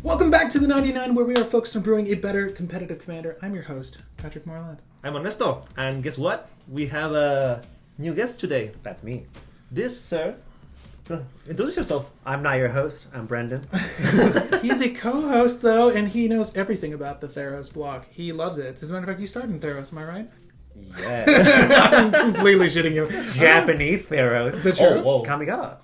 Welcome back to the 99, where we are focused on brewing a better competitive commander. I'm your host, Patrick Marland. I'm Ernesto, and guess what? We have a new guest today. That's me. This, sir, introduce yourself. I'm not your host. I'm Brendan. He's a co-host, though, and he knows everything about the Theros block. He loves it. As a matter of fact, you started in Theros, am I right? Yeah. I'm completely shitting you. Japanese Theros. Is that true? whoa. Kamiga.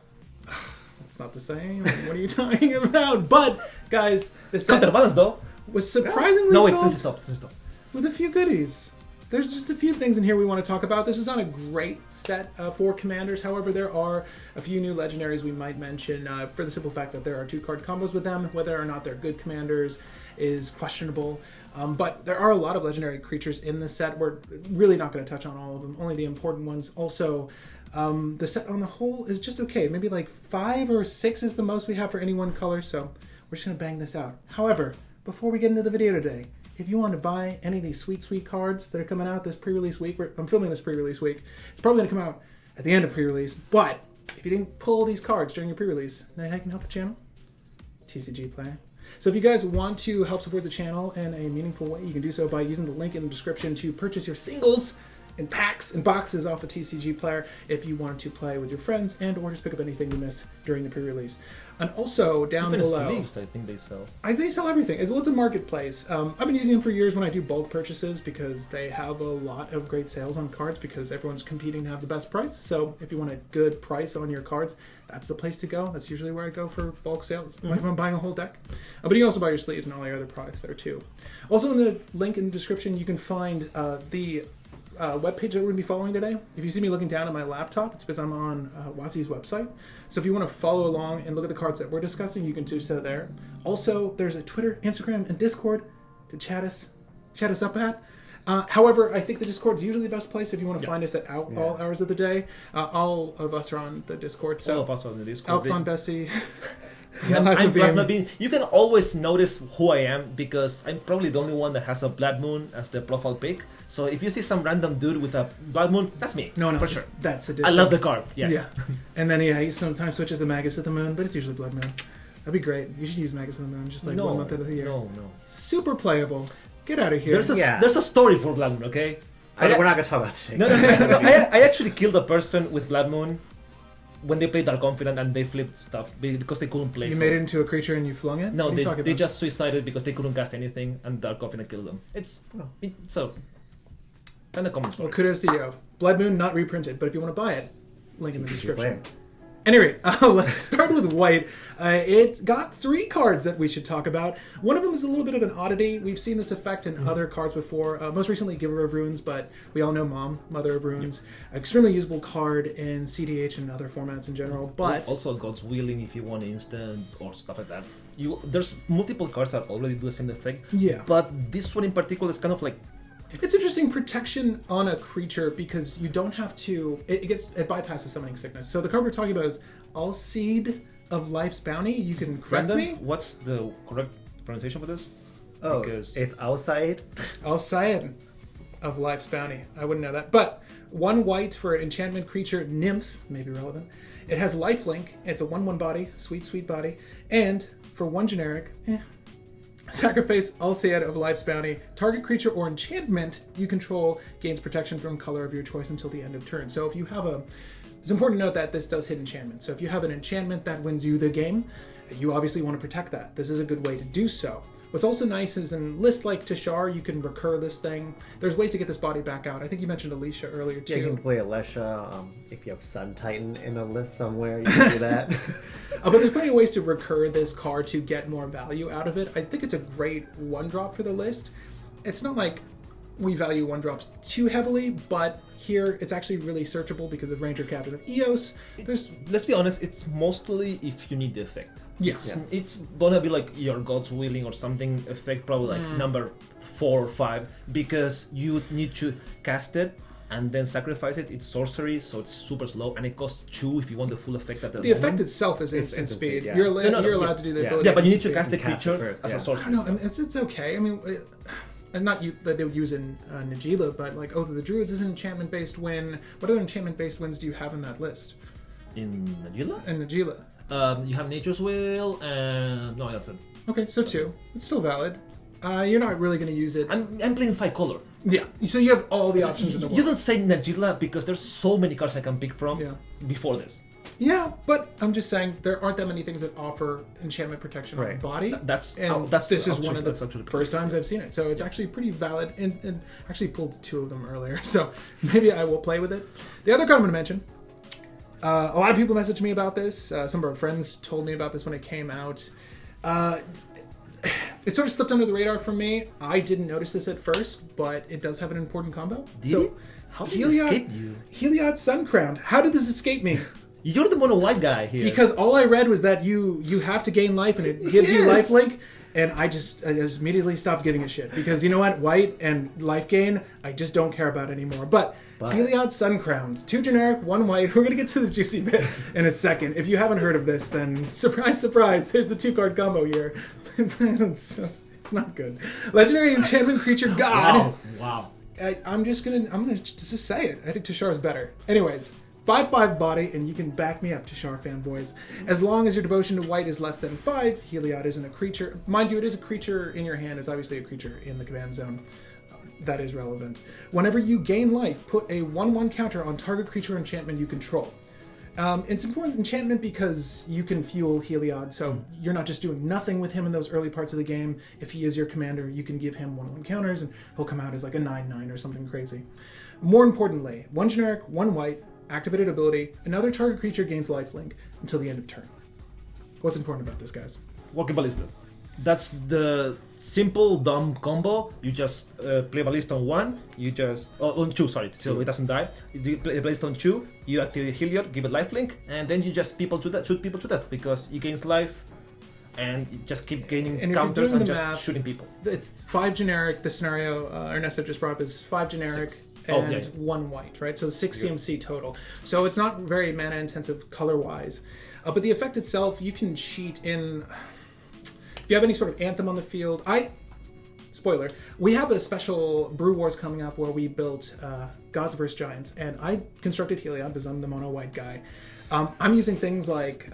It's not the same. What are you talking about? But, guys, this set Counterbalance, though. was surprisingly No, wait, filled since stop. with a few goodies. There's just a few things in here we want to talk about. This is not a great set for commanders. However, there are a few new legendaries we might mention for the simple fact that there are 2-card combos with them. Whether or not they're good commanders is questionable. But there are a lot of legendary creatures in this set. We're really not going to touch on all of them, only the important ones. Also, the set on the whole is just okay. Maybe like 5 or 6 is the most we have for any one color, so we're just going to bang this out. However, before we get into the video today, if you want to buy any of these sweet, sweet cards that are coming out this pre-release week, I'm filming this pre-release week. It's probably going to come out at the end of pre-release, but if you didn't pull these cards during your pre-release, know how you can help the channel? TCG Player. So if you guys want to help support the channel in a meaningful way, you can do so by using the link in the description to purchase your singles and packs and boxes off of TCG Player if you want to play with your friends and or just pick up anything you missed during the pre-release. And also down Even below, sleeves, I think they sell. they sell everything. It's a marketplace. I've been using them for years when I do bulk purchases because they have a lot of great sales on cards because everyone's competing to have the best price. So if you want a good price on your cards, that's the place to go. That's usually where I go for bulk sales, like if I'm buying a whole deck. But you can also buy your sleeves and all your other products there too. Also in the link in the description, you can find the webpage that we're going to be following today. If you see me looking down at my laptop, it's because I'm on Wazi's website. So if you want to follow along and look at the cards that we're discussing, you can do so there. Also, there's a Twitter, Instagram, and Discord to chat us up at. However, I think the Discord's usually the best place if you want to find us at all hours of the day. All of us are on the Discord. So All of us are on the Discord. Alphon Bestie. I'm Plasma Bean. You can always notice who I am because I'm probably the only one that has a Blood Moon as the profile pic. So if you see some random dude with a Blood Moon, that's me. No one else. For sure. That's a I distinct. love the card. Yes. Yeah. And then he sometimes switches to Magus of the Moon, but it's usually Blood Moon. That'd be great. You should use Magus of the Moon just like 1 month out of the year. No. Super playable. Get out of here. There's a story for Blood Moon, okay? We're not going to talk about today. No. I actually killed a person with Blood Moon when they played Dark Confident and they flipped stuff because they couldn't play. You made it into a creature and you flung it? No, What are you talking they about? just suicided because they couldn't cast anything and Dark Confident killed them. So kind of common story. Well, kudos to you. Blood Moon not reprinted, but if you want to buy it, link in the TCG description. Player. Anyway, let's start with white. It got 3 cards that we should talk about. One of them is a little bit of an oddity. We've seen this effect in other cards before. Most recently, Giver of Runes, but we all know Mom, Mother of Runes. Extremely usable card in cEDH and other formats in general. But Also God's Willing if you want instant or stuff like that. There's multiple cards that already do the same effect. Yeah. But this one in particular is kind of like it's interesting protection on a creature because you don't have to. It bypasses Summoning Sickness. So the card we're talking about is Alseed of Life's Bounty. You can correct Brandon, me. what's the correct pronunciation for this? Oh, Because- it's outside. Alseid of Life's Bounty. I wouldn't know that. But 1 white for an enchantment creature, Nymph, may be relevant. It has lifelink. It's a 1/1 body, sweet, sweet body. And for 1 generic, sacrifice Alseid of Life's Bounty. Target creature or enchantment you control gains protection from color of your choice until the end of turn. So if you have it's important to note that this does hit enchantment. So if you have an enchantment that wins you the game, you obviously want to protect that. This is a good way to do so. What's also nice is in lists like Tishar, you can recur this thing. There's ways to get this body back out. I think you mentioned Alicia earlier too. Yeah, you can play Alesha. If you have Sun Titan in a list somewhere, you can do that. But there's plenty of ways to recur this card to get more value out of it. I think it's a great 1-drop for the list. It's not like we value 1-drops too heavily, but here it's actually really searchable because of Ranger Captain of Eos. Let's be honest, it's mostly if you need the effect. Yes. It's gonna be like your God's Willing or something effect, probably like number 4 or 5, because you need to cast it and then sacrifice it. It's sorcery, so it's super slow, and it costs 2 if you want the full effect at the The moment. effect itself is instant speed. yeah. You're No, allowed to do the Yeah. ability. Yeah, but you need to speed. cast the cast it creature first, as yeah. a I sorcery. don't know. I mean, it's okay. I mean, and not that they would use in Najila, but like Oath of the Druids is an enchantment-based win. What other enchantment-based wins do you have in that list? In Nagila? and Nagila. You have Nature's Will, and no, that's it. Okay, so 2. It's still valid. You're not really going to use it. I'm playing 5 color. Yeah, so you have all the options in the world. You don't say Nagila because there's so many cards I can pick from before this. Yeah, but I'm just saying there aren't that many things that offer enchantment protection on the body. That's this is one of the actually first times I've seen it, so it's actually pretty valid. And actually pulled 2 of them earlier, so maybe I will play with it. The other card I'm going to mention. A lot of people messaged me about this. Some of our friends told me about this when it came out. It sort of slipped under the radar for me. I didn't notice this at first, but it does have an important combo. How did it escape you? Heliod Suncrowned. How did this escape me? You're the mono white guy here. Because all I read was that you have to gain life and it gives you lifelink, and I just immediately stopped giving a shit. Because you know what? White and life gain, I just don't care about anymore. But Heliod Suncrowns, 2 generic, 1 white. We're going to get to the juicy bit in a second. If you haven't heard of this, then surprise, surprise, there's the 2-card combo here. It's not good. Legendary enchantment creature god. Wow. I'm gonna just say it. I think Tashar's better. Anyways, 5/5 body, and you can back me up, Tashar fanboys. As long as your devotion to white is less than 5, Heliod isn't a creature. Mind you, it is a creature in your hand. It's obviously a creature in the command zone. That is relevant. Whenever you gain life, put a 1/1 counter on target creature enchantment you control. It's important enchantment because you can fuel Heliod, so you're not just doing nothing with him in those early parts of the game. If he is your commander, you can give him 1/1 counters, and he'll come out as like a 9/9 or something crazy. More importantly, 1 generic, 1 white, activated ability, another target creature gains lifelink until the end of turn. What's important about this, guys? Walking Ballista. That's the simple, dumb combo. You just play Ballista on 1, on 2, sorry, so it doesn't die. You play Ballista on 2, you activate Heliod, give it lifelink, and then you just shoot people to death because he gains life, and you just keep gaining counters and just shooting people. It's 5 generic. The scenario Ernesto just brought up is 5 generic. 6. And 1 white, right? So 6 CMC total. So it's not very mana intensive color wise. But the effect itself, you can cheat in. If you have any sort of anthem on the field, spoiler, we have a special Brew Wars coming up where we built Gods vs. Giants, and I constructed Heliod because I'm the mono white guy. I'm using things like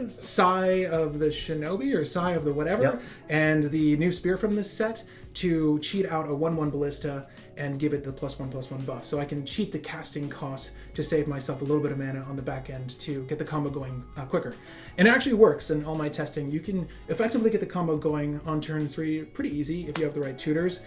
Sigh of the Shinobi or Sigh of the whatever, and the new spear from this set to cheat out a 1/1 Ballista and give it the +1/+1 buff. So I can cheat the casting cost to save myself a little bit of mana on the back end to get the combo going quicker. And it actually works in all my testing. You can effectively get the combo going on turn 3 pretty easy if you have the right tutors.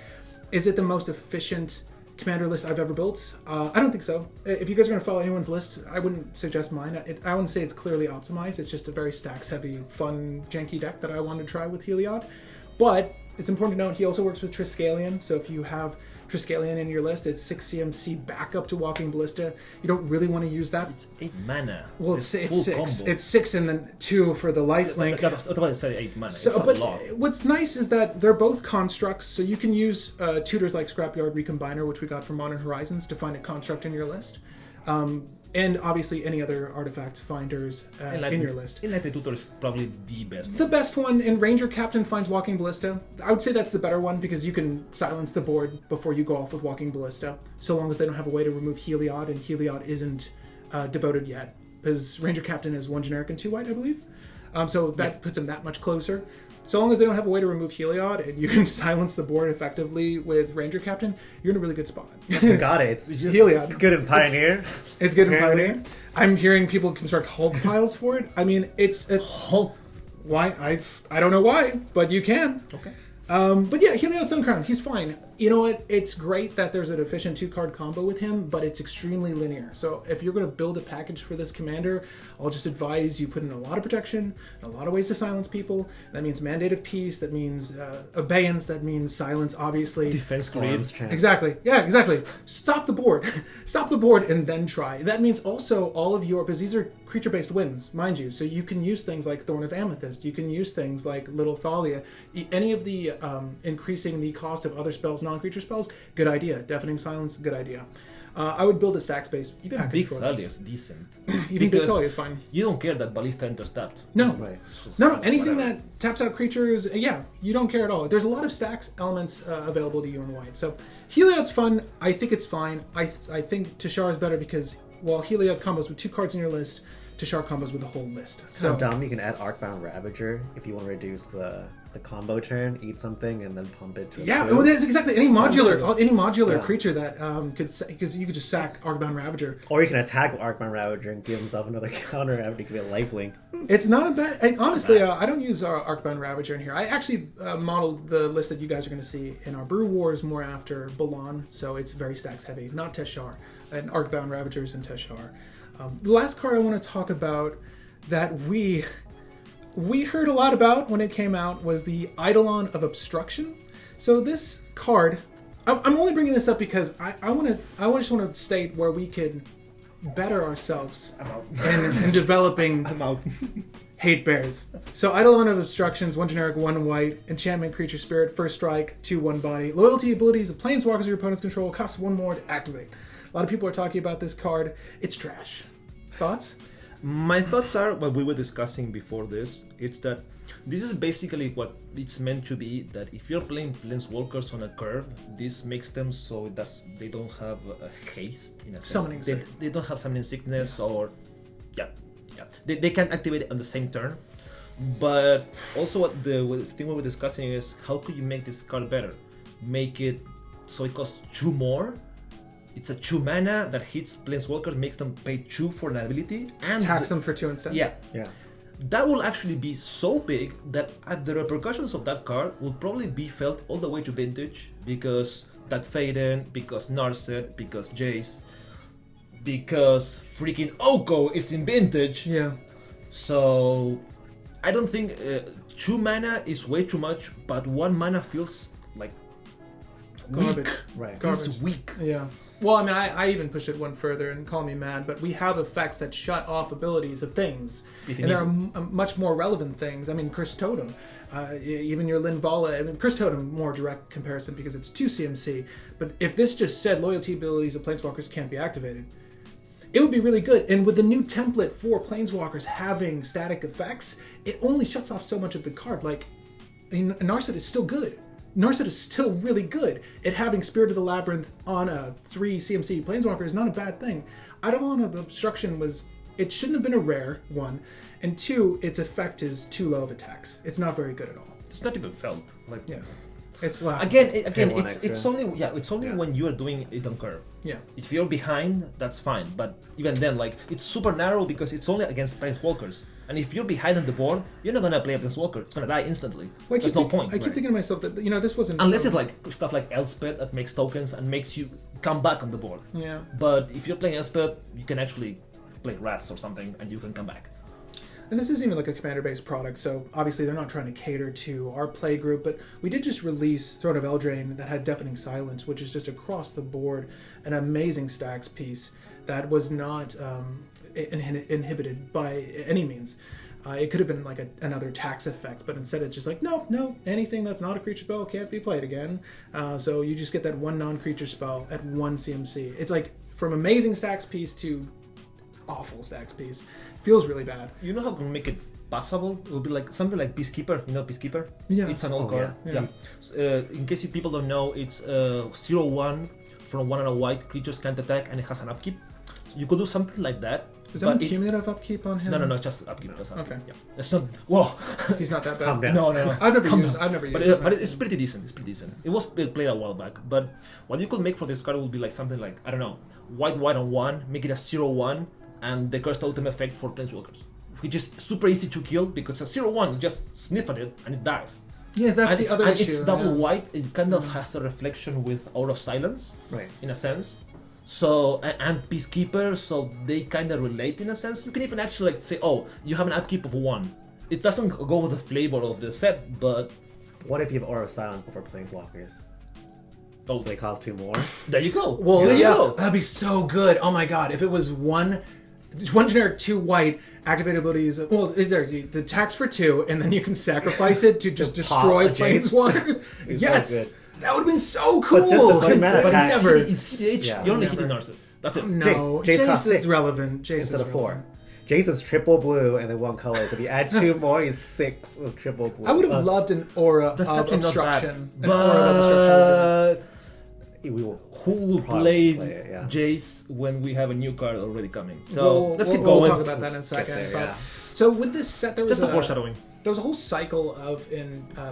Is it the most efficient commander list I've ever built? I don't think so. If you guys are going to follow anyone's list, I wouldn't suggest mine. I wouldn't say it's clearly optimized. It's just a very stacks-heavy, fun, janky deck that I wanted to try with Heliod. But it's important to note he also works with Triskelion, so if you have Triskelion in your list, it's 6 CMC back up to Walking Ballista. You don't really want to use that. It's 8 mana. Well, it's 6. Combo. It's 6 and then 2 for the lifelink. I was about to say 8 mana. So, it's but a lot. What's nice is that they're both constructs, so you can use tutors like Scrapyard Recombiner, which we got from Modern Horizons, to find a construct in your list. And obviously any other artifact finders in your list. Enlightened Tutor is probably the best. The best one, and Ranger Captain finds Walking Ballista. I would say that's the better one because you can silence the board before you go off with Walking Ballista, so long as they don't have a way to remove Heliod, and Heliod isn't devoted yet. Because Ranger Captain is 1 generic and 2 white, I believe. So that puts him that much closer. So long as they don't have a way to remove Heliod and you can silence the board effectively with Ranger Captain, you're in a really good spot. Got it. It's Heliod. It's good in Pioneer. It's good in Pioneer. I'm hearing people construct Hulk piles for it. I mean, it's Hulk. Why? I don't know why, but you can. Okay. But yeah, Heliod Suncrown, he's fine. You know what? It's great that there's an efficient 2-card combo with him, but it's extremely linear. So if you're going to build a package for this commander, I'll just advise you put in a lot of protection, and a lot of ways to silence people. That means Mandate of Peace, that means Abeyance, that means silence, obviously. Defense Grid. Exactly. Yeah, exactly. Stop the board. Stop the board and then try. That means also all of your, because these are creature-based wins, mind you, so you can use things like Thorn of Amethyst, you can use things like Little Thalia, any of the increasing the cost of other spells, non-creature spells, good idea. Deafening Silence, good idea. I would build a stacks-based Even package Big for Thalia this. is decent. Even Big Thalia is fine. You don't care that Ballista enters tapped. No. Right. No, anything that taps out creatures, yeah, you don't care at all. There's a lot of stacks elements available to you in white. So Heliod's fun. I think it's fine. I think Tashar is better because while Heliod combos with 2 cards in your list, Teshar combos with the whole list. So dumb, you can add Arcbound Ravager if you want to reduce the combo turn, eat something, and then pump it to yeah, a well, that's exactly any modular Yeah. creature that because you could just sack Arcbound Ravager. Or you can attack Arcbound Ravager and give himself another counter after you give it a lifelink. It's not a bad. And honestly, I don't use Arcbound Ravager in here. I actually modeled the list that you guys are going to see in our Brew Wars more after Balan, so it's very stacks heavy. Not Teshar, and Arcbound Ravagers and Teshar. The last card I want to talk about that we heard a lot about when it came out was the Eidolon of Obstruction. So this card, I'm only bringing this up because I just want to state where we could better ourselves in developing I'm out. hate bears. So Eidolon of Obstructions, 1 generic, 1 white, enchantment, creature, spirit, first strike, 2/1 body. Loyalty abilities of planeswalkers your opponent's control, costs 1 more to activate. A lot of people are talking about this card. It's trash. Thoughts? My thoughts are what we were discussing before this. It's that this is basically what it's meant to be. That if you're playing planeswalkers on a curve, this makes them so they don't have a haste in a sense. Summoning sickness. They don't have summoning sickness or they can activate it on the same turn. But also what the thing we were discussing is how could you make this card better? Make it so it costs 2 more. It's a 2 mana that hits planeswalkers, makes them pay 2 for an ability, and Tax them for 2 instead? Yeah. Yeah. That will actually be so big that the repercussions of that card will probably be felt all the way to Vintage, because that Faden, because Narset, because Jace, because freaking Oko is in Vintage. Yeah. So I don't think 2 mana is way too much, but 1 mana feels like Garbage. weak. Right. Feels Garbage. weak. Yeah. Well, I mean, I even push it one further and call me mad, but we have effects that shut off abilities of things. If you And there are need much more relevant things. I mean, Curse Totem, even your Linvala, I mean, Curse Totem, more direct comparison because it's 2 CMC, but if this just said loyalty abilities of Planeswalkers can't be activated, it would be really good. And with the new template for Planeswalkers having static effects, it only shuts off so much of the card. Like, I mean, Narset is still good. Narset is still really good. It having Spirit of the Labyrinth on a 3 CMC Planeswalker is not a bad thing. Eidolon of Obstruction it shouldn't have been a rare, 1, and 2, its effect is too low of a tax. It's not very good at all. It's not even felt. Like Yeah. It's laughable. Again, one it's extra. only Yeah. when you are doing it on curve. Yeah. If you're behind, that's fine. But even then, like, it's super narrow because it's only against planeswalkers. And if you're behind on the board, you're not gonna play a planeswalker. It's gonna die instantly. There's no point. I keep thinking to myself that, this wasn't... Unless it's like stuff like Elspeth that makes tokens and makes you come back on the board. Yeah. But if you're playing Elspeth, you can actually play Rats or something and you can come back. And this isn't even like a commander-based product, so obviously they're not trying to cater to our play group, but we did just release Throne of Eldraine that had Deafening Silence, which is just across the board an amazing stacks piece that was not inhibited by any means. It could have been like another tax effect, but instead it's just like, no, anything that's not a creature spell can't be played again. So you just get that 1 non-creature spell at 1 CMC. It's like from amazing stacks piece to awful stacks piece. Feels really bad. You know how to make it passable? It will be like something like Peacekeeper. You know Peacekeeper? Yeah. It's an old Oh, card. yeah. In case you people don't know, it's 0/1 from 1 and a white. Creatures can't attack and it has an upkeep. So you could do something like that. Is that an cumulative upkeep on him? No, just upkeep. Just upkeep. Okay. Yeah. It's not. Whoa. He's not that bad. Calm down. No. I've never Calm used down. it. But it's pretty decent. It's pretty decent. It was played a while back. But what you could make for this card would be like something like, I don't know, white on 1, make it a 0/1, and the curse totem effect for planeswalkers, which is super easy to kill because a 0/1 you just sniff at it and it dies. Yeah, that's the other issue. It's double yeah. white. It kind of has a reflection with Aura of Silence, Right. in a sense. So and Peacekeeper, so they kind of relate in a sense. You can even actually like say, oh, you have an upkeep of 1. It doesn't go with the flavor of the set, but What if you have Aura of Silence before Planeswalkers? oh, So they cost 2 more? there you go. Well, there you yeah, go. that'd be so good. Oh my god, if it was one generic, 2 white, activate abilities. Well, is there the tax for 2, and then you can sacrifice it to just Just pop destroy a Jace. planeswalkers? It's Yes, so good. that would have been so cool. just the 2 mana but tax. never. In cEDH, Yeah. you're only Never. hitting Narset. That's it. No, Jace costs is 6 relevant. Jace Instead is of 4. relevant. Jace is triple blue and then 1 color. So if you add 2 more, he's 6 of triple blue. I would have loved an aura That's of definitely not obstruction. bad. An aura of obstruction. But We will who will probably play, it, yeah. Jace when we have a new card already coming? So let's keep We'll going. talk about that in a second. there, but- yeah. So with this set, there was Just a foreshadowing. There was a whole cycle of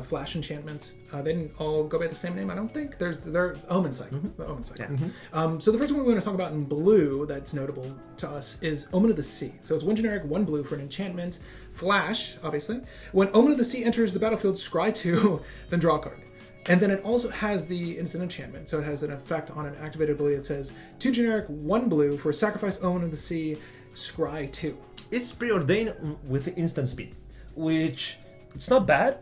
Flash enchantments. They didn't all go by the same name, I don't think. There's the Omen cycle. The Omen cycle. Yeah. So the first one we're going to talk about in blue that's notable to us is Omen of the Sea. So it's one generic, one blue for an enchantment. Flash, obviously. When Omen of the Sea enters the battlefield, scry 2, then draw a card. And then it also has the instant enchantment. So it has an effect on an activated ability that says 2 generic, 1 blue for sacrifice Omen of the Sea, scry 2. It's preordained with instant speed, which it's not bad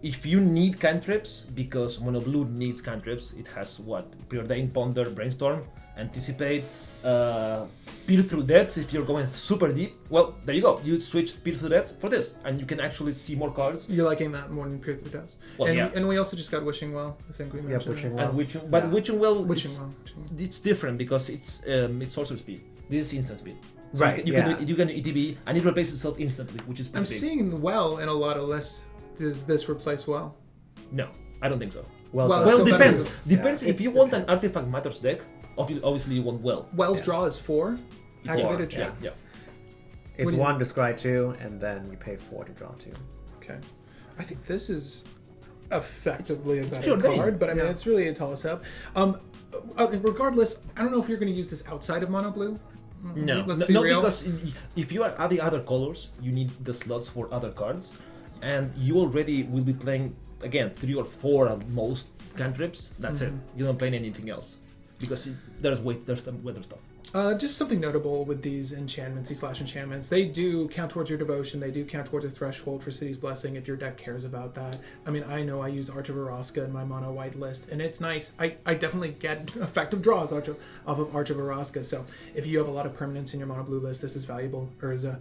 if you need cantrips, because Mono Blue needs cantrips. It has what? Preordained, Ponder, Brainstorm, Anticipate, Peer Through Depths if you're going super deep. Well, there you go. You switch Peer Through Depths for this, and you can actually see more cards. You're liking that more than Peer Through Depths. Well, and, yeah. and we also just got Wishing Well, I think we mentioned. Wishing that. Well. And Witching, but Yeah. Witching Well, Wishing it's, Well. it's different because it's sorcery speed. This is instant speed. So Right, You yeah. can do ETB, and it replaces itself instantly, which is pretty I'm big. seeing Well in a lot of lists. Does this replace Well? No, I don't think so. Well, Well, done. Well, still depends. better Depends Yeah. if you want an Artifact Matters deck. Obviously, you want Well. Well's Yeah. draw is 4. It's Activated four. draw. Yeah. It's What do you- 1 to scry 2, and then you pay 4 to draw 2. Okay. I think this is effectively a better pure game. card, but I mean, Yeah. it's really a toss-up. Regardless, I don't know if you're going to use this outside of Mono Blue. No, Let's no, be not real. because if you are adding other colors, you need the slots for other cards, and you already will be playing again 3 or 4 at most cantrips. That's it. You don't play anything else because there's some weather stuff. Just something notable with these enchantments, these flash enchantments, they do count towards your devotion, they do count towards a threshold for City's Blessing if your deck cares about that. I mean, I know I use Arch of Araska in my mono white list, and it's nice. I definitely get effective draws off of Arch of Araska, so if you have a lot of permanents in your mono blue list, this is valuable, Urza.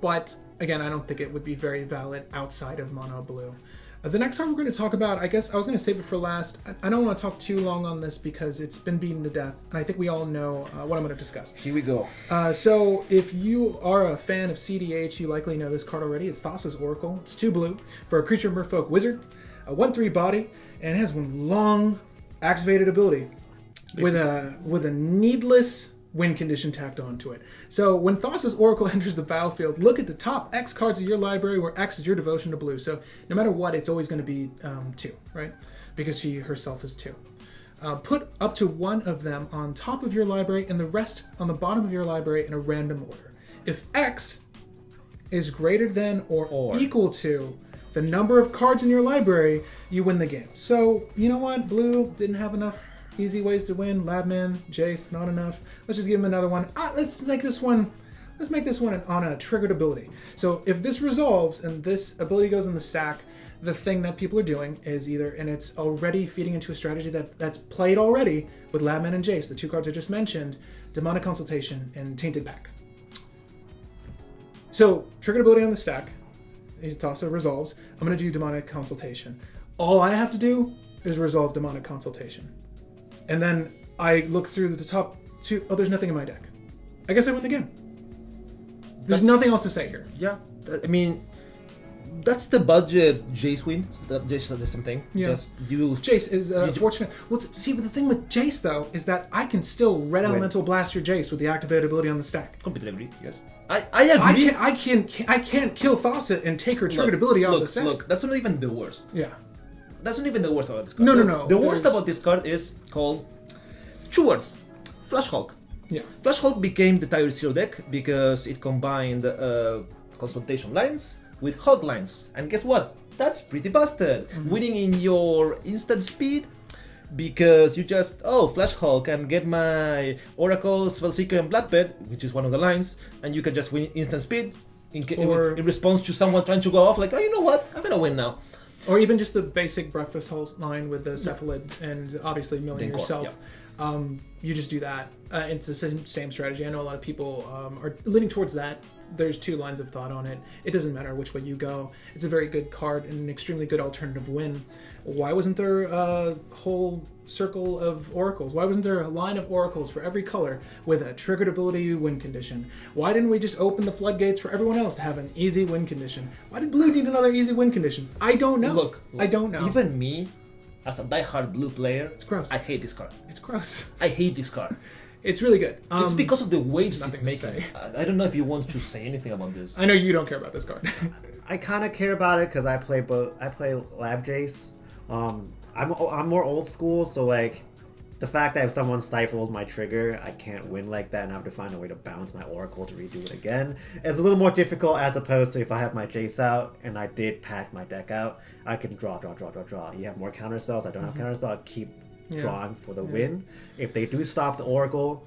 But again, I don't think it would be very valid outside of mono blue. The next time we're going to talk about, I guess I was going to save it for last. I don't want to talk too long on this because it's been beaten to death, and I think we all know what I'm going to discuss. Here we go. So if you are a fan of cEDH, you likely know this card already. It's Thassa's Oracle. It's 2 blue for a creature merfolk wizard, a 1/3 body, and it has one long activated ability with a needless win condition tacked onto it. So when Thassa's Oracle enters the battlefield, look at the top X cards of your library where X is your devotion to blue. So no matter what, it's always going to be 2, right? Because she herself is 2. Put up to 1 of them on top of your library and the rest on the bottom of your library in a random order. If X is greater than or equal to the number of cards in your library, you win the game. So you know what? Blue didn't have enough easy ways to win. Labman, Jace, not enough. Let's just give him another one. Let's make this one on a triggered ability. So if this resolves and this ability goes in the stack, the thing that people are doing is either, and it's already feeding into a strategy that's played already with Labman and Jace, the 2 cards I just mentioned, Demonic Consultation and Tainted Pack. So triggered ability on the stack, Thassa resolves. I'm going to do Demonic Consultation. All I have to do is resolve Demonic Consultation. And then I look through the top 2. Oh, there's nothing in my deck. I guess I win the game. There's nothing else to say here. Yeah, I mean, that's the budget Jace wins. Jace does the same thing. Yeah. Just use Jace is fortunate. Well, see, but the thing with Jace, though, is that I can still Red Elemental blast your Jace with the activated ability on the stack. completely agree. Yes, I agree. I can't kill Thassa and take her triggered ability out of the set. Look, that's not even the worst. Yeah. That's not even the worst about this card. No. The worst about this card is called 2 words. Flash Hulk. Yeah. Flash Hulk became the Tier 0 deck because it combined consultation lines with Hulk lines. And guess what? That's pretty busted. Winning in your instant speed because you just, Flash Hulk and get my Oracle, Spellseeker, and Bloodbed, which is one of the lines, and you can just win instant speed in response to someone trying to go off, like, you know what? I'm gonna win now. Or even just the basic Breakfast Hulk line with the Cephalid and obviously milling Then yourself. You just do that. It's the same strategy. I know a lot of people are leaning towards that. There's 2 lines of thought on it. It doesn't matter which way you go. It's a very good card and an extremely good alternative win. Why wasn't there a whole circle of oracles? Why wasn't there a line of oracles for every color with a triggered ability win condition? Why didn't we just open the floodgates for everyone else to have an easy win condition? Why did blue need another easy win condition? I don't know. Look, I don't know. Even me, as a diehard blue player, It's gross. I hate this card. It's gross. I hate this card. It's really good. It's because of the waves nothing it's to making. say. I don't know if you want to say anything about this. I know you don't care about this card. I kind of care about it because I play both. I play Lab Jace. I'm more old school, so like the fact that if someone stifles my trigger, I can't win like that, and I have to find a way to bounce my Oracle to redo it again. It's a little more difficult as opposed to if I have my Jace out and I did pack my deck out, I can draw. You have more counter spells. I don't have counter spells. I keep drawing for the win. If they do stop the Oracle,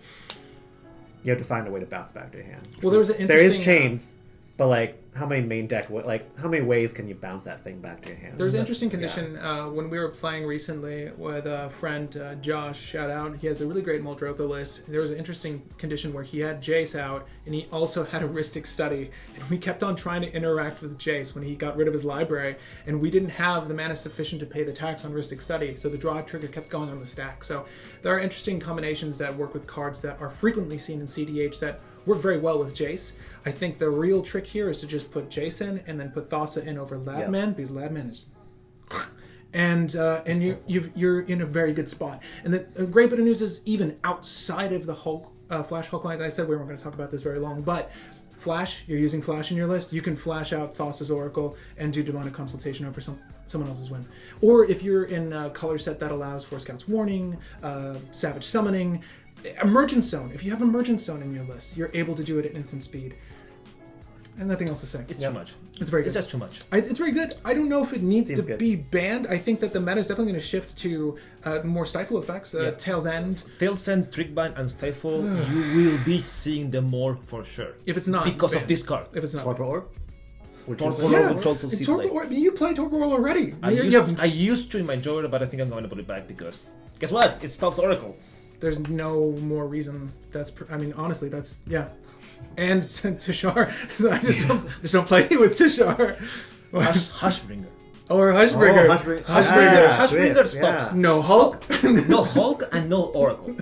you have to find a way to bounce back to your hand. Well, there was an There interesting... is chains, but like how many main deck, like how many ways can you bounce that thing back to your hand? There's an interesting condition when we were playing recently with a friend, Josh, shout out. He has a really great Muldrotha list. There was an interesting condition where he had Jace out and he also had a Rhystic Study. And we kept on trying to interact with Jace when he got rid of his library. And we didn't have the mana sufficient to pay the tax on Rhystic Study. So the draw trigger kept going on the stack. So there are interesting combinations that work with cards that are frequently seen in cEDH that work very well with Jace. I think the real trick here is to just put Jace in and then put Thassa in over Labman because Labman is, and you're in a very good spot. And the great bit of news is even outside of the Hulk Flash Hulk line, I said we weren't going to talk about this very long, but Flash, you're using Flash in your list, you can flash out Thassa's Oracle and do Demonic Consultation over someone else's win. Or if you're in a color set that allows for Scout's Warning, Savage Summoning, Emergence Zone. If you have Emergence Zone in your list, you're able to do it at instant speed. And nothing else to say. It's too much. It's very good. It's just too much. It's very good. I don't know if it needs Seems to good. be banned. I think that the meta is definitely going to shift to more stifle effects. Tail's End. Tail's End, Trickbind, and Stifle, you will be seeing them more for sure. If it's not because banned. of this card. If it's not Torpor banned. Orb? Torpor Which Orb, which also it's see Torpor play. Orb. You play Torpor Orb already. I used to in my Joker, but I think I'm going to put it back because guess what? It stops Oracle. There's no more reason. Honestly, that's And Tishar. So I just don't play with Tishar. Hushbringer. Or Hushbringer. Hushbringer stops. No Hulk. No Hulk and no Oracle.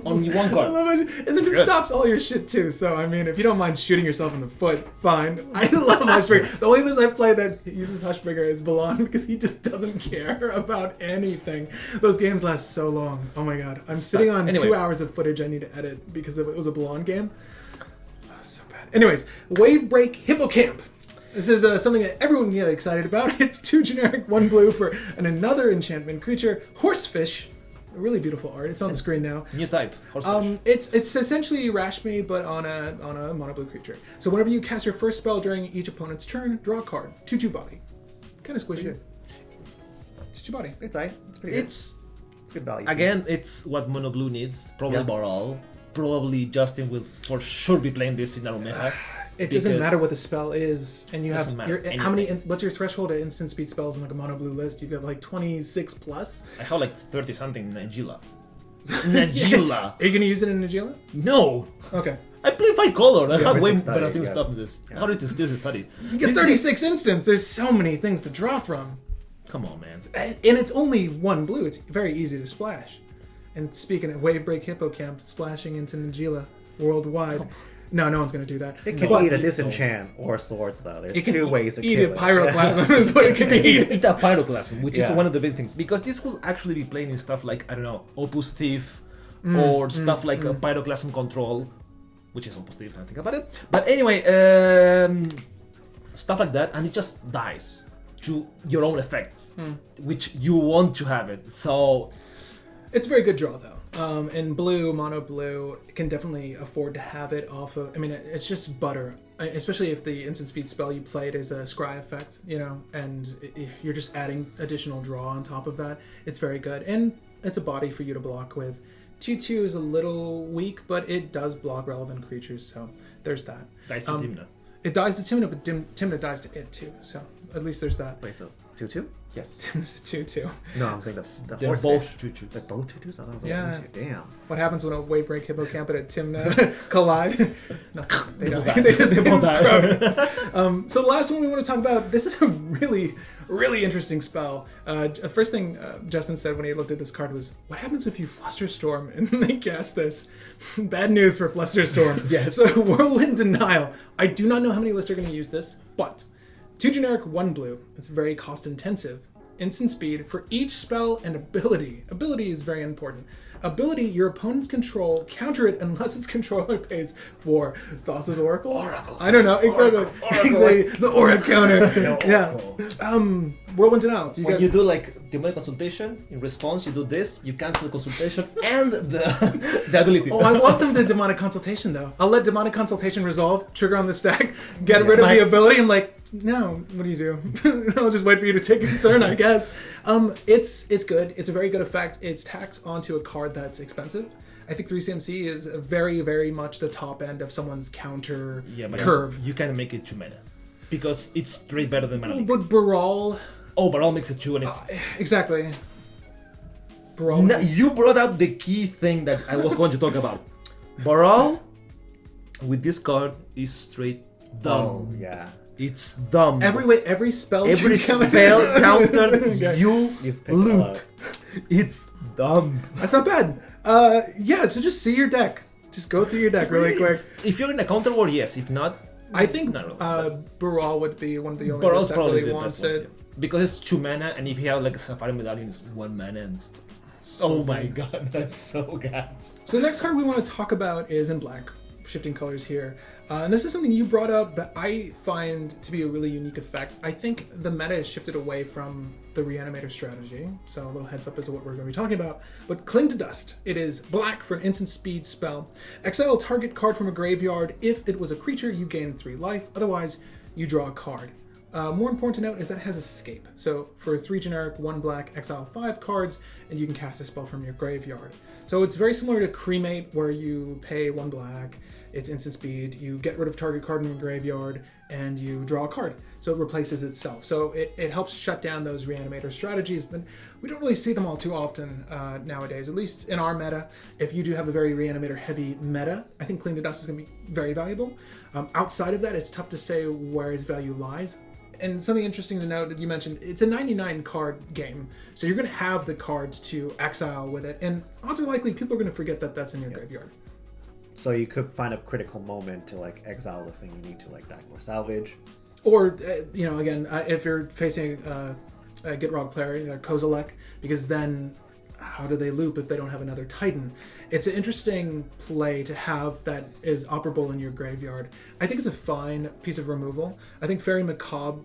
Only one I card. love it. And then it stops all your shit too. So I mean, if you don't mind shooting yourself in the foot, fine. I love Hushbringer. The only list I play that uses Hushbringer is Balan because he just doesn't care about anything. Those games last so long. Oh my god, I'm sitting on 2 hours of footage I need to edit because it was a Balan game. Oh, so bad. Anyways, Wave Break Hippocamp. This is something that everyone can get excited about. It's 2 generic, 1 blue for another enchantment creature, Horsefish. A really beautiful art. It's on the screen now. New type. Horsefish. It's essentially Rashmi, but on a mono blue creature. So whenever you cast your first spell during each opponent's turn, draw a card. 2/2 body. Kind of squishy. 2/2 body. It's pretty good. It's good value. again, it's what mono blue needs. Probably Baral. Probably Justin will for sure be playing this in Arumeha. It doesn't matter what the spell is, and you have how many? What's your threshold of instant speed spells in like a mono blue list? You've got like 26 plus. I have like 30 something in Nagila. Nagila. Are you gonna use it in Nagila? No. Okay. I play 5 color. I have way study, better things stuff than this. How did this study? You get 36 instants. There's so many things to draw from. Come on, man. And it's only 1 blue. It's very easy to splash. And speaking of Wave Break Hippocamp, splashing into Nagila worldwide. No one's going to do that. It can eat a disenchant or swords, though. There's 2 ways to eat kill a it. pyroclasm is what it can eat. Eat a pyroclasm, which is Yeah. one of the big things. Because this will actually be playing in stuff like, I don't know, Opus Thief, or stuff like a pyroclasm control, which is Opus Thief, I think about it. But anyway, stuff like that, and it just dies to your own effects, which you want to have it. So It's a very good draw, though. And blue, mono blue, can definitely afford to have it off of... I mean, it's just butter. Especially if the instant speed spell you played is a scry effect, and if you're just adding additional draw on top of that, it's very good. And it's a body for you to block with. 2/2 is a little weak, but it does block relevant creatures, so there's that. dies to Dimna. It dies to Timna, but Timna dies to it, too. So at least there's that. Wait, so 2/2? Yes. Timna's a 2/2. No, I'm saying the They're horse both fish. choo-choo. They're both 2/2s? I thought it was Yeah. Damn. What happens when a Wave Break Hippocamp and a Timna collide? Nothing. They both die. die. They just They both die. implode. So the last one we want to talk about, this is a really, really interesting spell. The first thing Justin said when he looked at this card was, what happens if you Flusterstorm and they cast this? Bad news for Flusterstorm. Yes. So Whirlwind Denial. I do not know how many lists are going to use this, but 2 generic, 1 blue. It's very cost intensive. instant speed for each spell and ability. Ability is very important. Ability, your opponent's control, counter it unless its controller pays for Thassa's Oracle. I don't know, exactly. Exactly. The Aura counter. Yeah. Whirlwind Denial. Do you When guys... you do like demonic consultation, in response you do this, you cancel the consultation and the ability. Oh, I want them to demonic consultation though. I'll let demonic consultation resolve, trigger on the stack, get rid of the ability. I'm like, no, what do you do? I'll just wait for you to take your turn, I guess. It's good. It's a very good effect. It's tacked onto a card that's expensive. I think 3CMC is very, very much the top end of someone's counter curve. You can make it 2 mana. Because it's straight better than mana leak. But Baral... Oh, Baral makes it 2 and it's... exactly. Baral... No, you brought out the key thing that I was going to talk about. Baral, with this card, is straight dumb. Oh, yeah. It's dumb. Every spell Every spell counter you loot. It's dumb. That's not bad. Yeah, so just see your deck. Just go through your deck really quick. If you're in a counter war, yes. If not, I think not really. Baral would be one of the only Baral's decks that probably really the wants best one, it. yeah. Because it's 2 mana, and if you have like a Sapphire Medallion, it's 1 mana. And oh my god, that's so gas. So the next card we want to talk about is in black. Shifting colors here. And this is something you brought up that I find to be a really unique effect. I think the meta has shifted away from the Reanimator strategy. So a little heads up as to what we're going to be talking about. But Cling to Dust. It is black for an instant speed spell. Exile a target card from a graveyard. If it was a creature, you gain 3 life. Otherwise, you draw a card. More important to note is that it has escape. So for 3 generic, 1 black, exile 5 cards, and you can cast a spell from your graveyard. So it's very similar to Cremate, where you pay 1 black, it's instant speed, you get rid of target card in the graveyard, and you draw a card. So it replaces itself. So it helps shut down those Reanimator strategies, but we don't really see them all too often nowadays, at least in our meta. If you do have a very Reanimator heavy meta, I think Cling to Dust is going to be very valuable. Outside of that, it's tough to say where its value lies. And something interesting to note that you mentioned, it's a 99 card game. So you're going to have the cards to exile with it. And odds are likely people are going to forget that that's in your graveyard. So you could find a critical moment to like exile the thing you need to like back or salvage. Or, again, if you're facing a Gitrog player, Kozilek, because then how do they loop if they don't have another Titan? It's an interesting play to have that is operable in your graveyard. I think it's a fine piece of removal. I think Fairy Macabre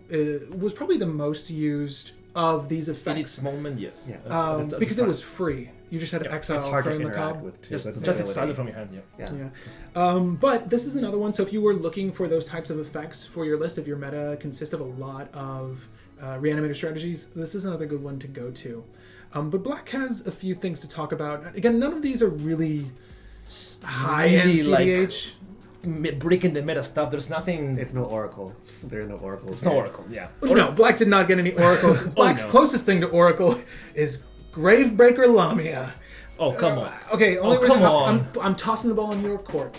was probably the most used of these effects. In its moment, yes. Yeah. Because it was free. You just had to exile It's hard to Fairy interact Macabre. with too. Just That's an exile it ability. from your hand, yeah. Yeah. But this is another one. So if you were looking for those types of effects for your list, if your meta consists of a lot of Reanimator strategies, this is another good one to go to. But black has a few things to talk about. Again, none of these are really high-end cEDH. Breaking the meta stuff. There's nothing. It's no Oracle. There are no Oracles. It's no Oracle, yeah. No, black did not get any oracles. Black's no. closest thing to oracle is Gravebreaker Lamia. Oh, come on. Okay, only Oh, reason come on. I'm tossing the ball in your court.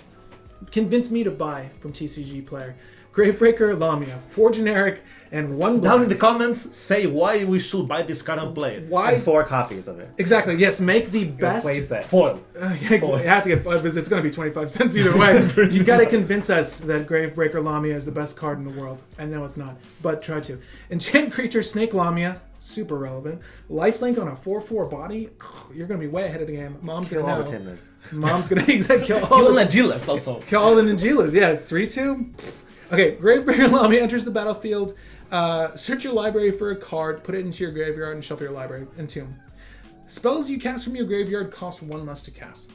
Convince me to buy from TCG player. Gravebreaker Lamia, 4 generic and 1 black. Down in the comments, say why we should buy this card and play it. Why? And 4 copies of it. Exactly. Yes, make the best. Play set. Foil. You have to get 5 because it's going to be 25 cents either way. You got to convince us that Gravebreaker Lamia is the best card in the world. I know it's not, but try to. Enchant creature Snake Lamia, super relevant. Lifelink on a 4/4 body, you're going to be way ahead of the game. Mom's Kill going all to the know. Timnas. Mom's going to kill all Kill the an Agilis also. Kill all the Ninjilas. Yeah, 3/2. Okay, Gravebreaker Lamia enters the battlefield. Search your library for a card, put it into your graveyard, and shuffle your library. Entomb. Spells you cast from your graveyard cost 1 less to cast.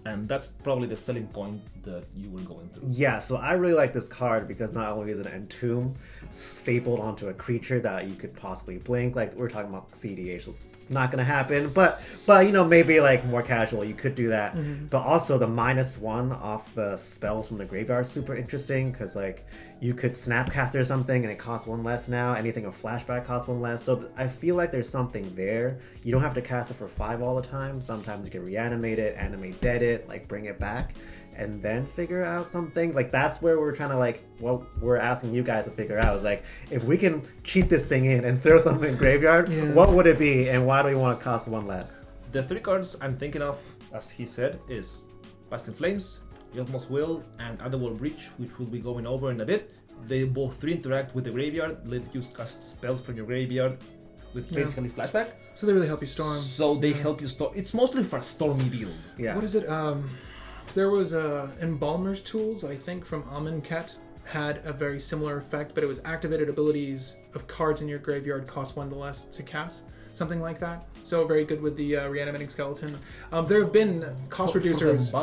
And that's probably the selling point that you were going through. Yeah, so I really like this card because not only is it an Entomb stapled onto a creature that you could possibly blink, like we're talking about cEDH, so not gonna happen, but maybe like more casual, you could do that. But also the -1 off the spells from the graveyard is super interesting because like you could Snapcaster or something and it costs 1 less now. Anything of flashback costs 1 less. So I feel like there's something there. You don't have to cast it for 5 all the time. Sometimes you can reanimate it, animate dead it, like bring it back, and then figure out something. Like that's where we're trying to like what we're asking you guys to figure out is like if we can cheat this thing in and throw something in graveyard, what would it be and why do we want to cost 1 less? The 3 cards I'm thinking of, as he said, is Past in Flames, Yeltmost Will, and Underworld Breach, which we'll be going over in a bit. They both 3 interact with the graveyard, let you cast spells from your graveyard with basically flashback. So they really help you storm. So they help you storm. It's mostly for a stormy build. Yeah. What is it? There was Embalmer's Tools, I think, from Amonkhet, had a very similar effect, but it was activated abilities of cards in your graveyard cost 1 less to cast. Something like that. So very good with the Reanimating Skeleton. There have been cost reducers.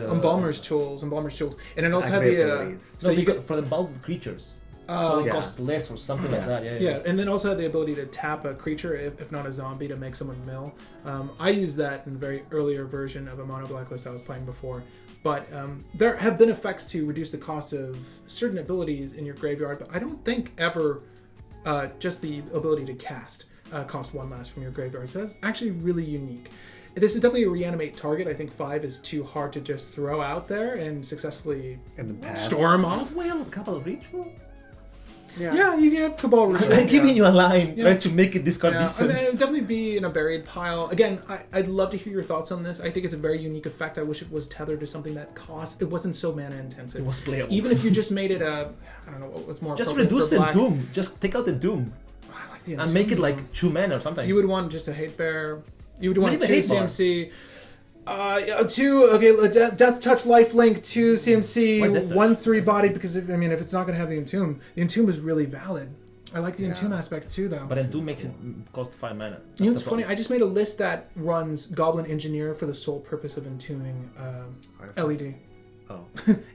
Embalmer's Tools. And it also had the... so you got for the embalmed creatures. So it costs less or something like that. Yeah, and then also had the ability to tap a creature, if not a zombie, to make someone mill. I used that in a very earlier version of a mono blacklist I was playing before. But there have been effects to reduce the cost of certain abilities in your graveyard, but I don't think ever just the ability to cast cost 1 less from your graveyard. So that's actually really unique. This is definitely a reanimate target. I think 5 is too hard to just throw out there and successfully storm off. Well, a couple of ritual. Yeah, you get Cabal Ritual. I'm giving you a line, trying to make it this card decent. I mean, it would definitely be in a buried pile. Again, I'd love to hear your thoughts on this. I think it's a very unique effect. I wish it was tethered to something that cost. It wasn't so mana intensive. It was playable. Even if you just made it a, I don't know what's more. Just reduce the doom. Just take out the doom. I like the and make it like 2 mana or something. You would want just a hate bear. You would want 2 CMC. 2, okay, Death Touch, Lifelink, 2 CMC, 1/3 body, because if it's not going to have the Entomb is really valid. I like the Entomb aspect too, though. But Entomb makes it cost 5 mana. You know what's funny? I just made a list that runs Goblin Engineer for the sole purpose of entombing LED. Oh.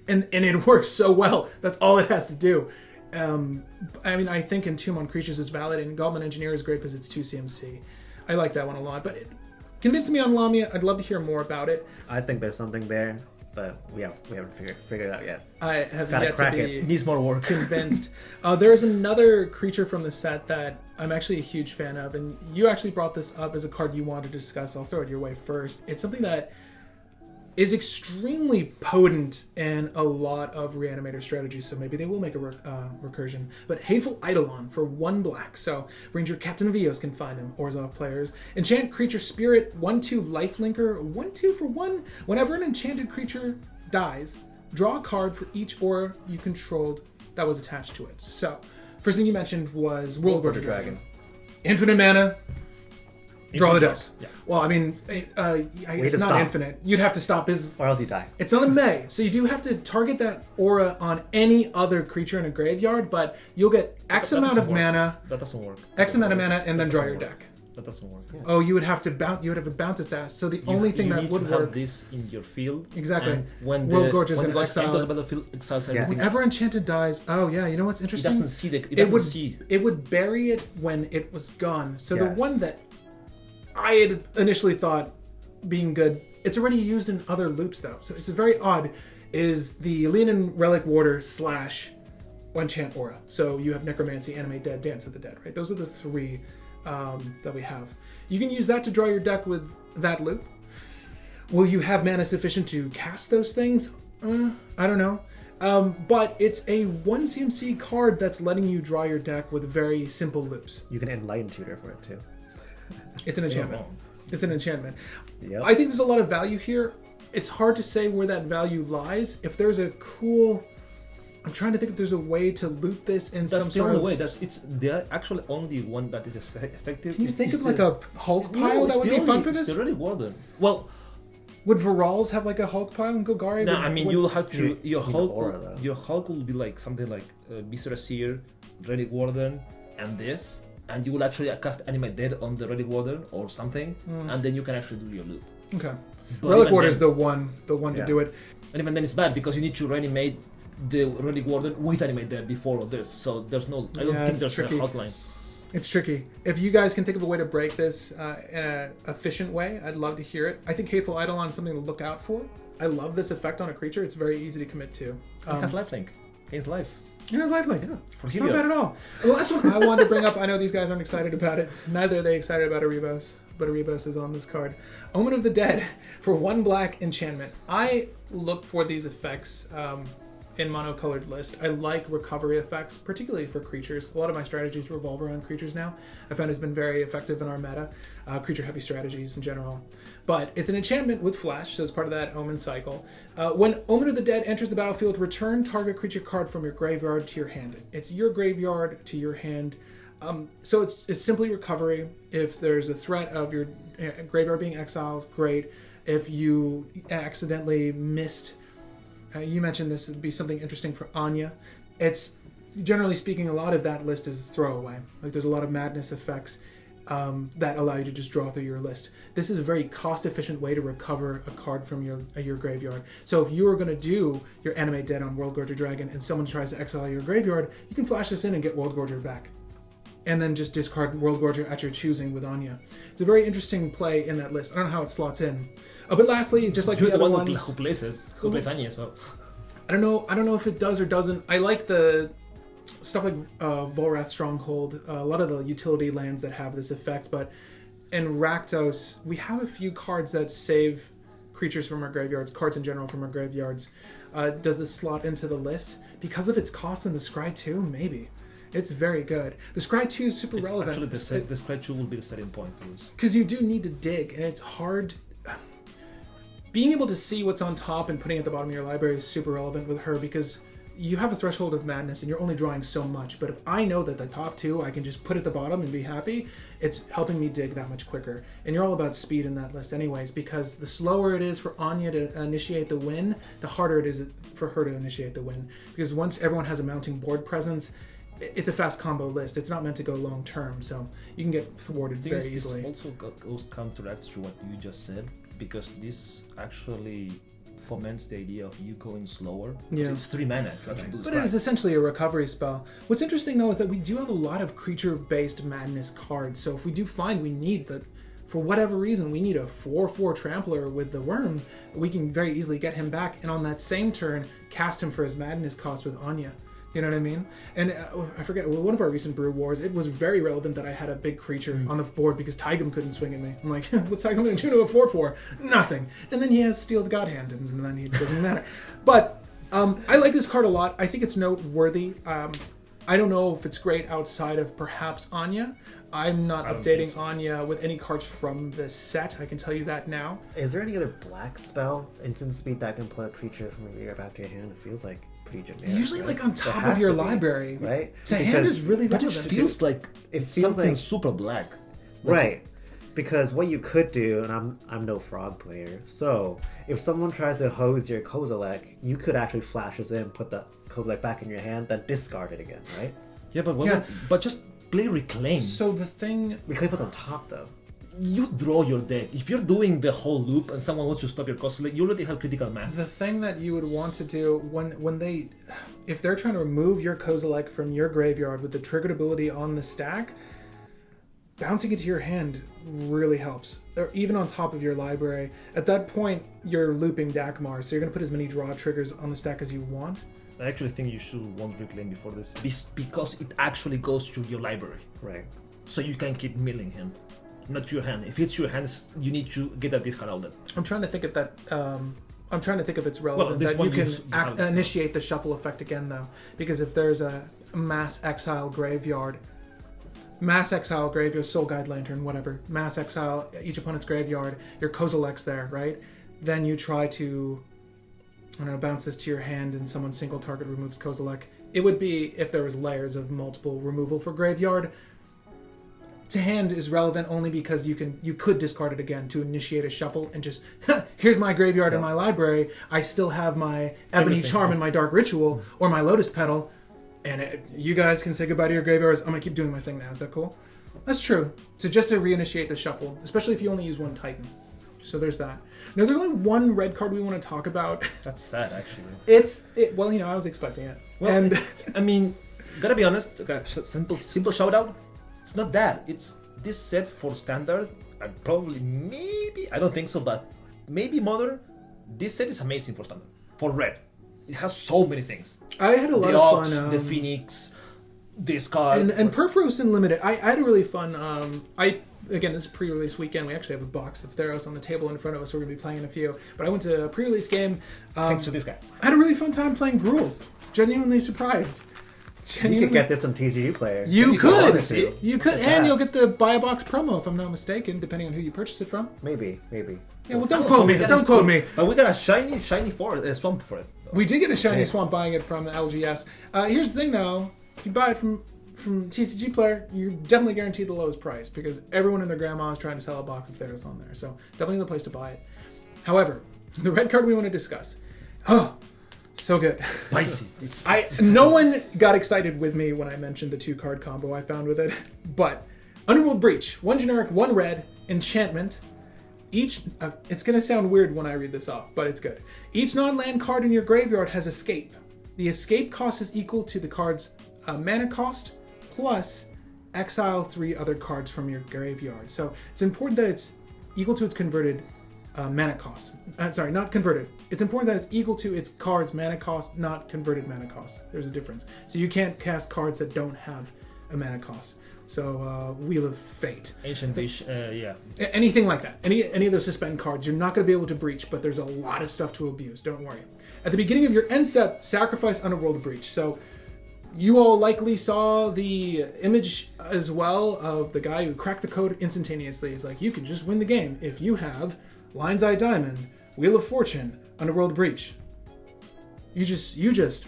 and it works so well. That's all it has to do. I think Entomb on creatures is valid, and Goblin Engineer is great because it's 2 CMC. I like that one a lot, but convince me on Lamia. I'd love to hear more about it. I think there's something there, but we haven't figured it out yet. I have Gotta yet crack to be it. Needs more work. Convinced. There is another creature from the set that I'm actually a huge fan of, and you actually brought this up as a card you wanted to discuss. I'll throw it your way first. It's something that is extremely potent in a lot of reanimator strategies, so maybe they will make a recursion. But Hateful Eidolon for 1 black, so Ranger Captain of Eos can find him, Orzhov players. Enchant Creature Spirit, 1/2 lifelinker, 1/2 for 1. Whenever an enchanted creature dies, draw a card for each aura you controlled that was attached to it. So, first thing you mentioned was Worldgorger Dragon. Infinite mana. Draw the deck. Yeah. Well, it's not stop. infinite. You'd have to stop his... Or else you die. It's not a May, so you do have to target that aura on any other creature in a graveyard, but you'll get X amount of mana. That doesn't work. X amount of mana, and then draw your deck. That doesn't work. Yeah. Oh, you would have to bounce. You would have to bounce its ass. So the only thing that would have work. this in your field. Exactly. And when Worldgorger is when going to exile enters it. the battlefield, exiles everything. Whenever else. Enchanted dies, oh yeah, you know what's It interesting? doesn't see the. It doesn't see. It would bury it when it was gone. So the Yes. one that I had initially thought being good, it's already used in other loops though. So it's very odd. Is the Leonin Relic Warder / Enchant Aura. So you have Necromancy, Animate Dead, Dance of the Dead, right? Those are the 3 that we have. You can use that to draw your deck with that loop. Will you have mana sufficient to cast those things? I don't know. But it's a 1 CMC card that's letting you draw your deck with very simple loops. You can Enlighten Tutor for it too. It's an enchantment. It's an enchantment. Yep. I think there's a lot of value here. It's hard to say where that value lies. If there's a cool... I'm trying to think if there's a way to loot this in That's some the sort only of... way. It's the actually only one that is effective. Can you think of like a Hulk pile that would be fun for this? It's the Relic Warden. Well, would Virals have like a Hulk pile in Golgari? no, I mean you'll have to. Your Hulk. aura, though. Your Hulk will be like something like Viscera Seer, Relic Warden, and this, and you will actually cast Animate Dead on the Relic Warden or something, and then you can actually do your loop. Okay. But Relic even Warder is then- the one to Yeah. do it. And even then, it's bad because you need to reanimate the Relic Warden with Animate Dead before this. So there's no. I don't Yeah, think it's there's tricky. a hotline. It's tricky. If you guys can think of a way to break this in an efficient way, I'd love to hear it. I think Hateful Eidolon is something to look out for. I love this effect on a creature. It's very easy to commit to. It has lifelink. Gains life. It has lifelink. For It's not Heliod. bad at all. The last one I wanted to bring up, I know these guys aren't excited about it. Neither are they excited about Erebos, but Erebos is on this card. Omen of the Dead for 1 black enchantment. I look for these effects in monocolored list. I like recovery effects, particularly for creatures. A lot of my strategies revolve around creatures now. I found it's been very effective in our meta, creature-heavy strategies in general. But it's an enchantment with flash, so it's part of that Omen cycle. When Omen of the Dead enters the battlefield, return target creature card from your graveyard to your hand. It's your graveyard to your hand. So it's simply recovery. If there's a threat of your graveyard being exiled, great. If you accidentally missed, you mentioned this would be something interesting for Anya. It's generally speaking, a lot of that list is throwaway. Like there's a lot of madness effects that allow you to just draw through your list. This is a very cost-efficient way to recover a card from your graveyard. So if you are going to do your Animate Dead on World Gorger Dragon and someone tries to exile your graveyard, you can flash this in and get World Gorger back. And then just discard World Gorger at your choosing with Anya. It's a very interesting play in that list. I don't know how it slots in. But lastly, just like You're the the other one ones, who plays it, who plays Anya, so... I don't know if it does or doesn't. I like the stuff like Volrath Stronghold, a lot of the utility lands that have this effect, but in Rakdos, we have a few cards that save creatures from our graveyards, cards in general from our graveyards. Does this slot into the list? Because of its cost in the Scry 2? Maybe. It's very good. The Scry 2 is super relevant. Actually, the Scry 2 will be the setting point for this. Because you do need to dig, and it's hard. Being able to see what's on top and putting it at the bottom of your library is super relevant with her, because you have a threshold of madness and you're only drawing so much. But if I know that the top two I can just put at the bottom and be happy, it's helping me dig that much quicker. And you're all about speed in that list anyways, because the slower it is for Anya to initiate the win, the harder it is for her to initiate the win. Because once everyone has a mounting board presence, it's a fast combo list. It's not meant to go long term, so you can get thwarted very easily. This also goes counteracts to what you just said, because this actually foments the idea of you going slower. Yeah. It's 3 mana to actually do this. But it is essentially a recovery spell. What's interesting though is that we do have a lot of creature-based madness cards. So if we do find we need for whatever reason, we need a 4/4 trampler with the worm, we can very easily get him back, and on that same turn, cast him for his madness cost with Anya. You know what I mean? And I forget, one of our recent Brew Wars, it was very relevant that I had a big creature on the board because Tygum couldn't swing at me. I'm like, what's Tygum going to do to a 4/4? Nothing. And then he has Steel the God Hand, and then it doesn't matter. But I like this card a lot. I think it's noteworthy. I don't know if it's great outside of perhaps Anya. I'm not updating Anya with any cards from the set. I can tell you that now. Is there any other black spell, instant speed, that can put a creature from your graveyard back to your hand? It feels like pretty generic. Usually right? like on top of your library. Right? To hand is really But it relevant. feels like something like super black. Right. Because what you could do, and I'm no frog player, so if someone tries to hose your Kozilek, you could actually flash this in, put the Kozilek back in your hand, then discard it again, right? Yeah, but just play Reclaim. So the thing... Reclaim puts on top, though. You draw your deck. If you're doing the whole loop and someone wants to stop your Kozilek, you already have critical mass. The thing that you would want to do when they... If they're trying to remove your Kozilek from your graveyard with the triggered ability on the stack, bouncing it to your hand really helps. Or even on top of your library. At that point, you're looping Dakmar, so you're going to put as many draw triggers on the stack as you want. I actually think you should want Reclaim before this. Because it actually goes to your library. Right. So you can keep milling him. Not your hand. If it's your hands, you need to get that discard out there. I'm trying to think if that... I'm trying to think if it's relevant that you can initiate the shuffle effect again, though. Because if there's a mass exile graveyard, Soul Guide Lantern, whatever, mass exile each opponent's graveyard, your Kozilek's there, right? Then you try to, I don't know, bounce this to your hand and someone single target removes Kozilek. It would be if there was layers of multiple removal for graveyard. To hand is relevant only because you could discard it again to initiate a shuffle and just here's my graveyard and my library. I still have my Ebony Charm and my Dark Ritual or my Lotus Petal, and you guys can say goodbye to your graveyards. I'm gonna keep doing my thing now. Is that cool? That's true. So just to reinitiate the shuffle, especially if you only use one Titan. So there's that. Now there's only one red card we want to talk about. That's sad, actually. Well, I was expecting it. Well, and I mean, gotta be honest. Simple shout out. It's not that. It's this set for standard and probably maybe, I don't think so, but maybe modern. This set is amazing for standard. For red. It has so many things. I had a lot the of Ox, fun. The Phoenix, this card. And Perforos Unlimited. I had a really fun... Again, this is pre-release weekend. We actually have a box of Theros on the table in front of us. We're going to be playing in a few. But I went to a pre-release game. Thanks to this guy. I had a really fun time playing Gruul. Genuinely surprised. You could get this from TCG Player. You could, Yeah. and you'll get the buy a box promo if I'm not mistaken, depending on who you purchase it from. Maybe. Yeah, well, don't quote me. Don't quote me. But we got a shiny swamp for it. We did get a shiny swamp buying it from the LGS. Here's the thing, though: if you buy it from from TCG player, you're definitely guaranteed the lowest price because everyone and their grandma is trying to sell a box of Theros on there. So definitely the place to buy it. However, the red card we want to discuss. Oh, so good. Spicy. No one got excited with me when I mentioned the 2-card combo I found with it, but Underworld Breach, 1 generic, 1 red, enchantment. Each, it's going to sound weird when I read this off, but it's good. Each non-land card in your graveyard has escape. The escape cost is equal to the card's mana cost plus exile 3 other cards from your graveyard. So it's important that it's equal to its converted mana cost. Sorry, not converted. It's important that it's equal to its card's mana cost, not converted mana cost. There's a difference. So you can't cast cards that don't have a mana cost. So Wheel of Fate, Ancient Dish, yeah. Anything like that. Any of those suspend cards, you're not going to be able to breach, but there's a lot of stuff to abuse. Don't worry. At the beginning of your end step, sacrifice Underworld Breach. So you all likely saw the image as well of the guy who cracked the code instantaneously. He's like, you can just win the game if you have Lion's Eye Diamond, Wheel of Fortune, Underworld Breach. You just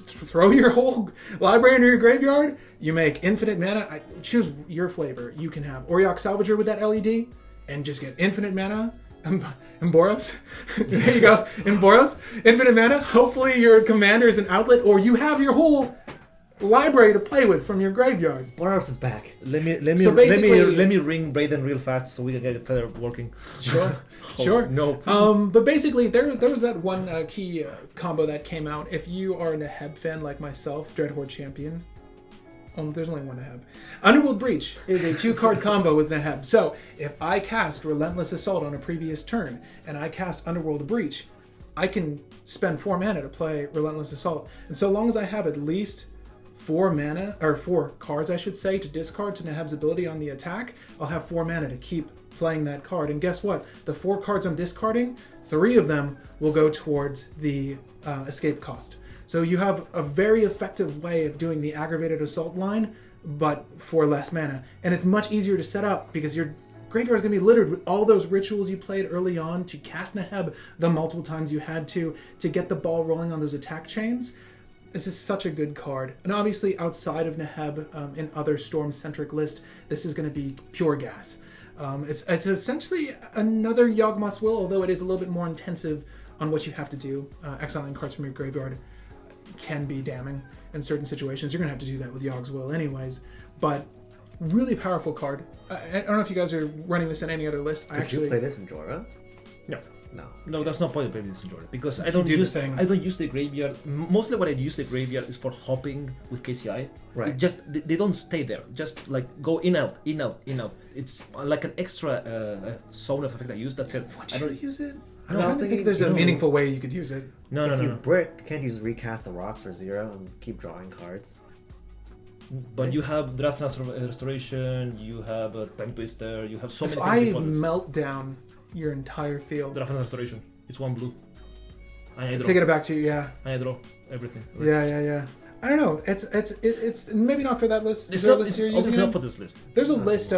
throw your whole library into your graveyard. You make infinite mana. Choose your flavor. You can have Auriok Salvager with that LED and just get infinite mana. Emboros. There you go. Emboros. Infinite mana. Hopefully your commander is an outlet, or you have your whole library to play with from your graveyard. Boros is back. Let me ring Brayden real fast so we can get it further working. Sure. Oh, Sure. No, please. But basically, there was that one key combo that came out. If you are a Neheb fan like myself, Dreadhorde Champion. There's only one Neheb. Underworld Breach is a 2-card combo with Neheb. So if I cast Relentless Assault on a previous turn and I cast Underworld Breach, I can spend 4 mana to play Relentless Assault. And so long as I have at least 4 mana, or 4 cards, I should say, to discard to Neheb's ability on the attack, I'll have 4 mana to keep playing that card. And guess what? The 4 cards I'm discarding, 3 of them will go towards the escape cost. So you have a very effective way of doing the aggravated assault line, but for less mana. And it's much easier to set up because your graveyard is going to be littered with all those rituals you played early on to cast Neheb the multiple times you had to get the ball rolling on those attack chains. This is such a good card. And obviously outside of Neheb, in other Storm-centric list, this is going to be pure gas. It's essentially another Yawgmoth's Will, although it is a little bit more intensive on what you have to do. Exiling cards from your graveyard can be damning in certain situations. You're going to have to do that with Yawg's Will anyways. But really powerful card. I don't know if you guys are running this in any other list. Could you play this in Jorah? No, that's not point of playing this in Jorah because I don't use the graveyard. Mostly what I use the graveyard is for hopping with KCI. Right. They don't stay there. Just like go in out. It's like an extra zone of effect I use. That's it. I don't use it. No, I was thinking there's a meaningful way you could use it. No. If you brick, can't you just recast the rocks for 0 and keep drawing cards? But you have Drafthouse Restoration, you have Time Twister, you have so many If things I before this. melt down your entire field, Drafthouse Restoration, it's 1 blue. And I draw. take it back to you, yeah. And I draw everything. Yeah. I don't know. It's maybe not for that list. It's Is there a not, list it's you're using obviously it? not for this list. There's a list.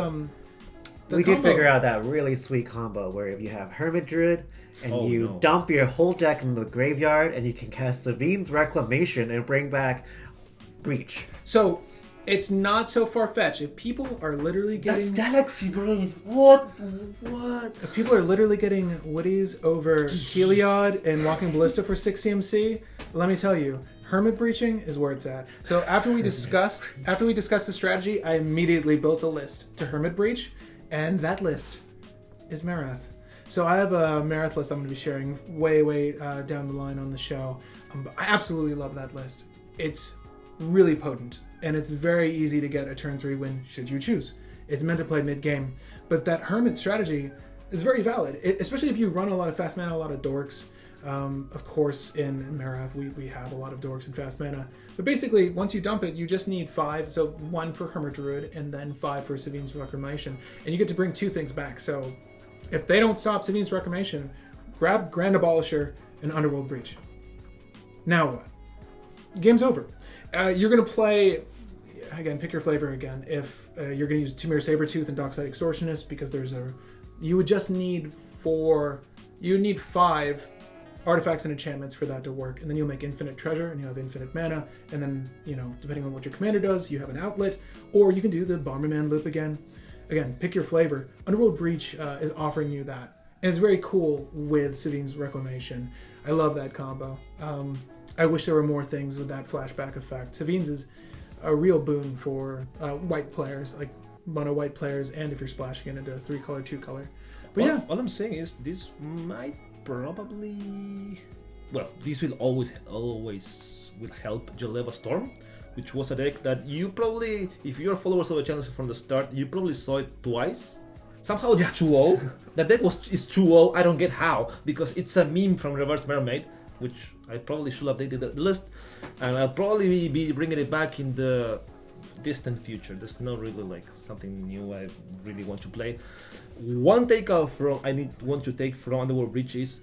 We did figure out that really sweet combo where if you have Hermit Druid and dump your whole deck into the graveyard and you can cast Savine's Reclamation and bring back Breach. So it's not so far-fetched. If people are literally getting... That's Galaxy Brain. What? If people are literally getting Woodies over Heliod and Walking Ballista for 6 CMC, let me tell you, Hermit Breaching is where it's at. So after we discussed the strategy, I immediately built a list to Hermit Breach, and that list is Marath. So I have a Marath list I'm going to be sharing way down the line on the show. I absolutely love that list. It's really potent, and it's very easy to get a turn 3 win should you choose. It's meant to play mid-game, but that Hermit strategy is very valid, especially if you run a lot of fast mana, a lot of dorks. Of course, in Marath, we have a lot of dorks and fast mana. But basically, once you dump it, you just need 5. So 1 for Hermit Druid, and then 5 for Savine's Reclamation. And you get to bring 2 things back. So if they don't stop Savine's Reclamation, grab Grand Abolisher and Underworld Breach. Now what? Game's over. You're going to play... Again, pick your flavor again. If you're going to use Tumir Sabertooth and Dockside Extortionist, because there's a... You would just need 4... You would need 5... artifacts and enchantments for that to work. And then you'll make infinite treasure and you have infinite mana. And then, depending on what your commander does, you have an outlet. Or you can do the Bomberman loop again. Again, pick your flavor. Underworld Breach is offering you that. And it's very cool with Sevinne's Reclamation. I love that combo. I wish there were more things with that flashback effect. Sevinne's is a real boon for white players, like mono white players, and if you're splashing it into 3-color, 2-color. But all I'm saying is this might probably... Well, this will always will help Jeleva Storm, which was a deck that you probably, if you're followers of the channel from the start, you probably saw it twice. Somehow it's 2-0. The deck is 2-0. I don't get how, because it's a meme from Reverse Mermaid, which I probably should update the list, and I'll probably be bringing it back in the distant future. There's not really like something new I really want to play. One takeout want to take from Underworld Breach is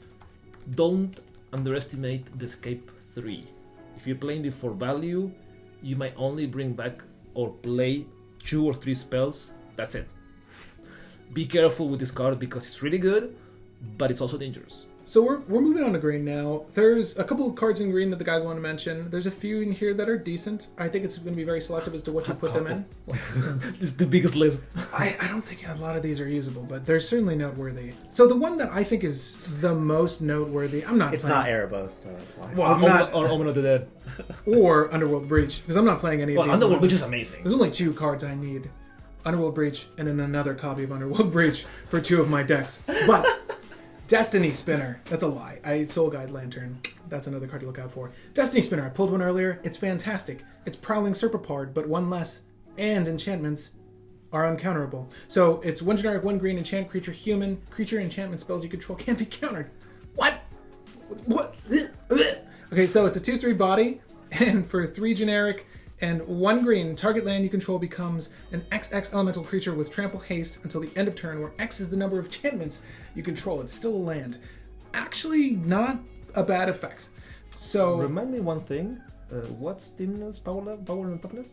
don't underestimate the Escape 3. If you're playing it for value, you might only bring back or play 2 or 3 spells. That's it. Be careful with this card because it's really good, but it's also dangerous. So we're moving on to green now. There's a couple of cards in green that the guys want to mention. There's a few in here that are decent. I think it's going to be very selective as to what you put them in. It's the biggest list. I don't think a lot of these are usable, but they're certainly noteworthy. So the one that I think is the most noteworthy, It's not Erebos, so that's why. Well, or Omen of the Dead. or Underworld Breach, because I'm not playing any of these. Underworld Breach is amazing. There's only 2 cards I need. Underworld Breach and then another copy of Underworld Breach for 2 of my decks. But Destiny Spinner, that's a lie. Soul Guide Lantern, that's another card to look out for. Destiny Spinner, I pulled one earlier. It's fantastic. It's Prowling Serpapard, but 1 less, and enchantments are uncounterable. So it's 1 generic, 1 green, enchant creature, human. Creature enchantment spells you control can't be countered. What? Okay, so it's a 2/3 body, and for 3 generic and 1 green, target land you control becomes an XX elemental creature with trample haste until the end of turn, where X is the number of enchantments you control. It's still a land. Actually, not a bad effect. So remind me one thing. What's Dimna's power and toughness?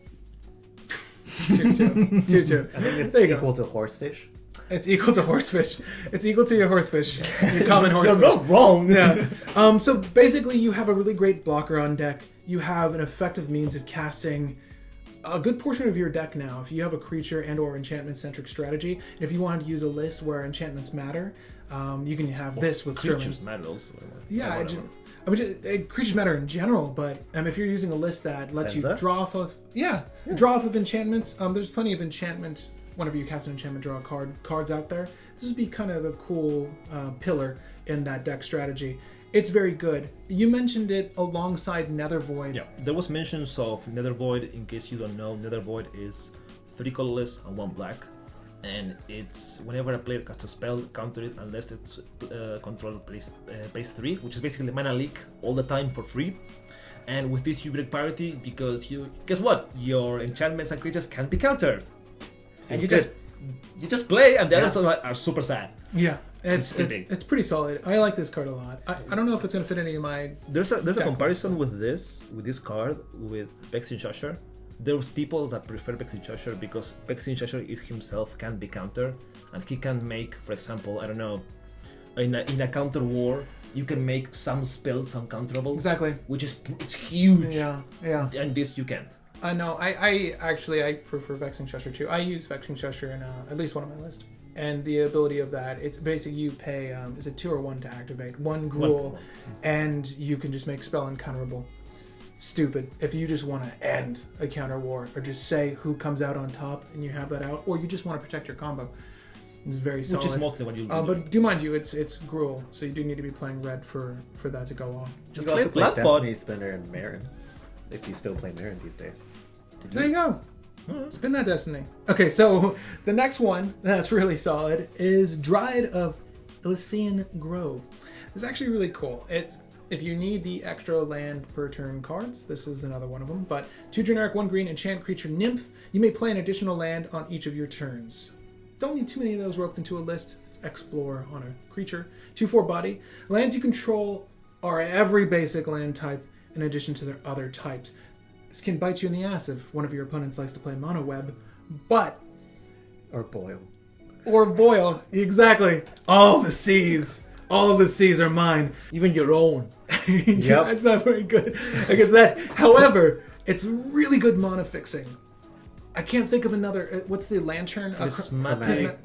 2/2. 2/2. I think it's There you equal to horsefish. It's equal to horsefish. It's equal to your horsefish. Your common horsefish. You're not wrong. Yeah. So basically, you have a really great blocker on deck. You have an effective means of casting a good portion of your deck now. If you have a creature and or enchantment-centric strategy, if you want to use a list where enchantments matter, you can have this with creatures Sterling. matter also. Yeah, creatures matter in general, but if you're using a list that lets you Thassa? draw off of draw off of enchantments, there's plenty of enchantment. Whenever you cast an enchantment, draw a cards out there. This would be kind of a cool pillar in that deck strategy. It's very good. You mentioned it alongside Nether Void. Yeah, there was mentions of Nether Void. In case you don't know, Nether Void is 3 colorless and 1 black, and it's whenever a player casts a spell, counter it unless it's control pays 3, which is basically mana leak all the time for free. And with this, you break parity because guess what? Your enchantments and creatures can't be countered, and you just play, and the others are super sad. Yeah. It's pretty solid. I like this card a lot. I don't know if it's going to fit any of my... There's a comparison with this card with Vexing Shusher. There's people that prefer Vexing Shusher because Vexing Shusher himself can be countered, and he can make, for example, I don't know, in a counter war, you can make some spells uncounterable. Exactly. Which is it's huge. Yeah. And this you can't. I know. I prefer Vexing Shusher too. I use Vexing Shusher in at least one of my lists. And the ability of that, it's basically you pay, is it 2 or 1 to activate? 1 gruel, and you can just make spell uncounterable. Stupid. If you just want to end a counter war, or just say who comes out on top, and you have that out, or you just want to protect your combo. It's very solid. Which is mostly what you but do mind you, it's gruel, so you do need to be playing red for that to go off. Just you can also play Destiny Spinner and Marin, if you still play Marin these days. There you go. Spin that Destiny. Okay, so the next one that's really solid is Dryad of Elysian Grove. It's actually really cool. If you need the extra land per turn cards, this is another one of them. But 2 generic, 1 green, enchant creature nymph. You may play an additional land on each of your turns. Don't need too many of those roped into a list. It's explore on a creature. 2/4 body. Lands you control are every basic land type in addition to their other types. This can bite you in the ass if one of your opponents likes to play mono web, but... Or boil. Or boil, exactly. All the C's. All of the seas are mine. Even your own. Yeah, it's not very good against that. However, it's really good mana fixing. I can't think of another. What's the lantern?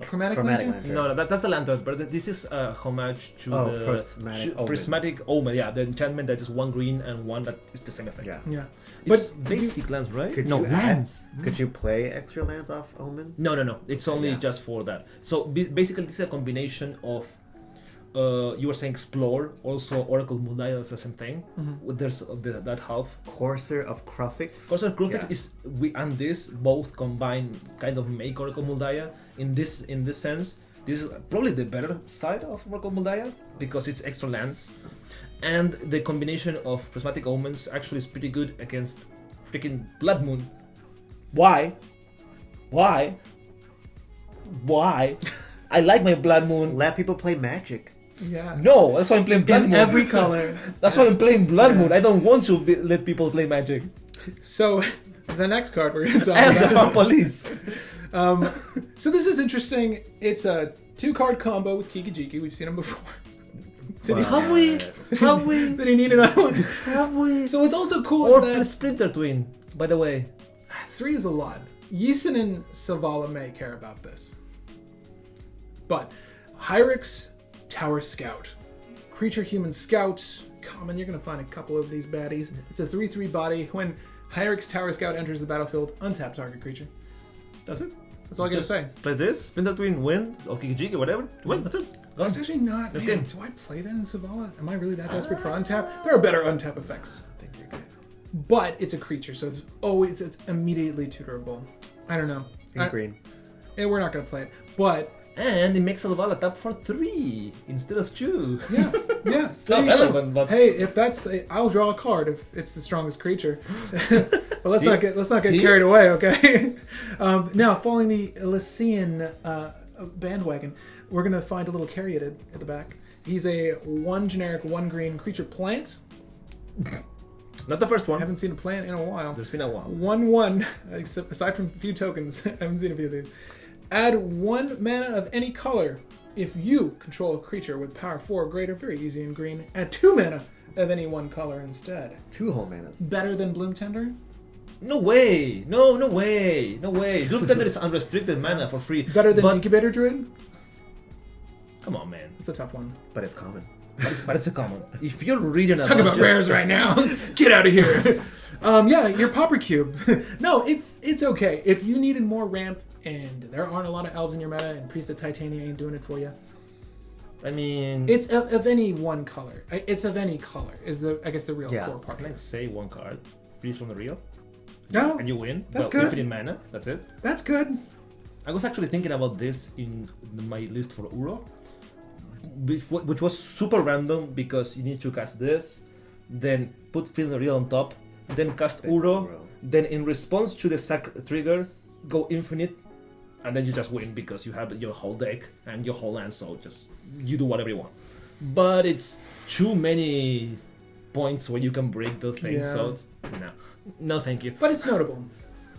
Chromatic lantern? No, that's the lantern. But this is a homage to the prismatic Omen. Yeah, the enchantment that is 1 green and 1 that is the same effect. Yeah. It's basic lands, right? Lands. Could you play extra lands off Omen? No. It's only just for that. So basically, this is a combination of. You were saying explore, also Oracle Mulaya is the same thing. There's that half. Courser of Crufix. Courser of Crufix is and this both combine kind of make Oracle Mulaya in this sense. This is probably the better side of Oracle Mulaya because it's extra lands, and the combination of Prismatic Omens actually is pretty good against freaking Blood Moon. Why? I like my Blood Moon. Let people play Magic. Yeah. No, that's why I'm playing Blood Moon. Every color. That's why I'm playing Blood Moon. I don't want to let people play Magic. So, the next card we're going to talk And about. the Farm Police. So this is interesting. It's a 2-card combo with Kikijiki. We've seen him before. Have we? Did he need another one? Have we? So what's also cool Or is that Splinter Twin, by the way. 3 is a lot. Yisun and Savala may care about this. But Hyrix Tower Scout. Creature Human Scout. Common, you're going to find a couple of these baddies. It's a 3/3 body. When Hyrix Tower Scout enters the battlefield, untap target creature. That's it. That's all I got to say. Play this, Splinter Twin, win, or Kikijiki, whatever. Win, that's it. It's actually not. This Man, game. do I play that in Savala? Am I really that desperate for untap? There are better untap effects. I think you're good. But it's a creature, so it's immediately tutorable. I don't know. Green. And we're not going to play it. But And it makes Salvala tap for 3 instead of 2. yeah, It's not relevant, but hey, if that's, I'll draw a card if it's the strongest creature. But let's not get carried away, okay? Now, following the Elysian bandwagon, we're gonna find a little Caryatid at the back. He's a 1 generic, 1 green creature plant. not the first I one. haven't seen a plant in a while. There's been a while. 1/1, except aside from a few tokens, I haven't seen a few of these. Add 1 mana of any color if you control a creature with power 4 or greater, very easy in green. Add 2 mana of any 1 color instead. 2 whole manas. Better than Bloom Tender? No way! No way! Doom Tender is unrestricted mana for free. Better than Incubator Druid? Come on, man. It's a tough one. But it's common. But it's a common. If you're reading Talking about rares right now. Get out of here. Yeah, your Pauper Cube. No, it's okay. If you needed more ramp and there aren't a lot of elves in your meta and Priest of Titania ain't doing it for you. I mean... It's of any 1 color. It's of any color is I guess the real core part. Can I say 1 card? Free from the real? No. And you win? That's good. good. Infinite mana, that's it. That's good. I was actually thinking about this in my list for Uro, which was super random because you need to cast this, then put Feel the Real on top, then cast Uro, then in response to the sack trigger, go infinite, and then you just win because you have your whole deck and your whole land, so just you do whatever you want. But it's too many points where you can break the thing, so it's no thank you. But it's notable.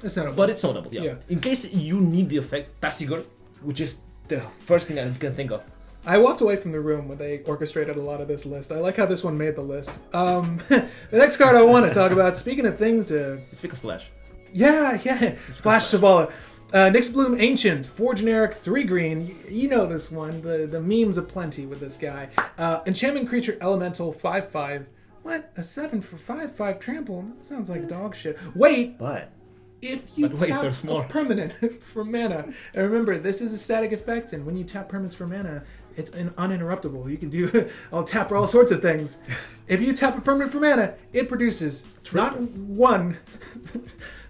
It's notable. But it's notable, yeah. In case you need the effect, Tassigor, which is the first thing I can think of. I walked away from the room when they orchestrated a lot of this list. I like how this one made the list. The next card I want to talk about, speaking of things to... It's because Flash. Yeah. Flash Savala. Nyx Bloom Ancient, 4 generic, 3 green. You know this one. The memes aplenty with this guy. Enchantment creature elemental, 5/5. What? A 7 for 5/5 trample? That sounds like dog shit. Wait! But If you tap there's more. a permanent for mana, and remember, this is a static effect, and when you tap permanents for mana, it's uninterruptible. You can do, I'll tap for all sorts of things. If you tap a permanent for mana, it produces not 1,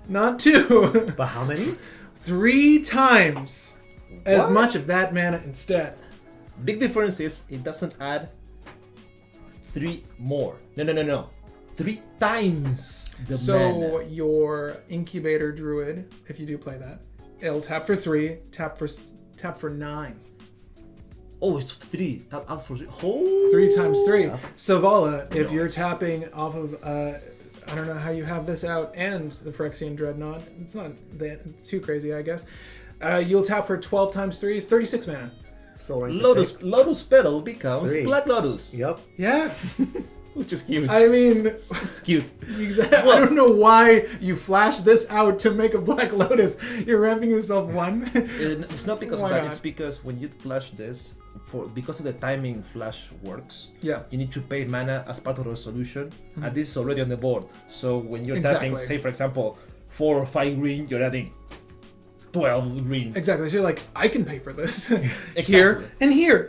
not 2, but how many? 3 times as much of that mana instead. Big difference is it doesn't add 3 more. No. 3 times the mana. So your Incubator Druid, if you do play that, it'll tap for 3, tap for 9. Oh, it's 3. Tap out for 3. Oh. 3 times 3. Yeah. Savala, if you're tapping off of, I don't know how you have this out, and the Phyrexian Dreadnought, it's not that, it's too crazy, I guess. You'll tap for 12 times 3 is 36 mana. Soul Rain for Lotus 6. Lotus Petal becomes 3. Black Lotus, Yep. Yeah. which is cute. I mean, It's cute. exactly. I don't know why you flash this out to make a Black Lotus. You're ramping yourself one. It's not because of Why that. not? It's because when you flash this, because of the timing flash works, Yeah. you need to pay mana as part of the solution, and this is already on the board. So when you're tapping, Exactly. say for example, 4 or 5 green, you're adding 12 green. Exactly. So you're like, I can pay for this. Exactly. Here and here.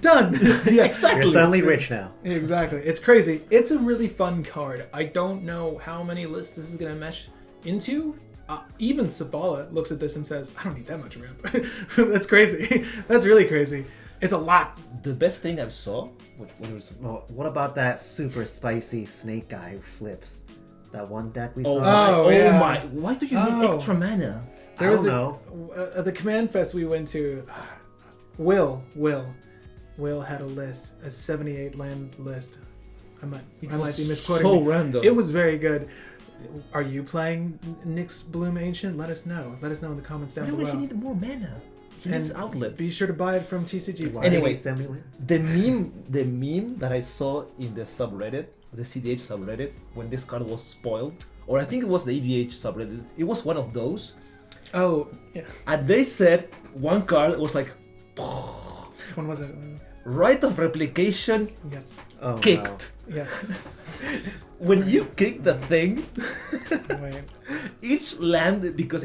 Done. Yeah, Exactly. You're suddenly It's rich now. Exactly. It's crazy. It's a really fun card. I don't know how many lists this is going to mesh into. Even Savala looks at this and says, I don't need that much ramp. That's crazy. That's really crazy. It's a lot. The best thing I saw, what was Well, what about that super spicy snake guy who flips? That one deck we oh, saw? my, Oh, oh yeah. my! Why do you need Oh. extra mana? I don't know. At the Command Fest we went to, Will had a list, a 78 land list. I might be misquoting. so me. random. It was very good. Are you playing Nyx Bloom Ancient? Let us know. Let us know in the comments down Why would below. he need more mana? He And needs outlets. Be sure to buy it from TCG. Why Anyway. did he send me lands? The meme that I saw in the subreddit, the cEDH subreddit, when this card was spoiled, or I think it was the EDH subreddit, it was one of those, Oh, yeah. and they said one card was like, Which one was it? right of replication Yes. Oh, kicked. Yes. When you kick the thing, Wait. each land, because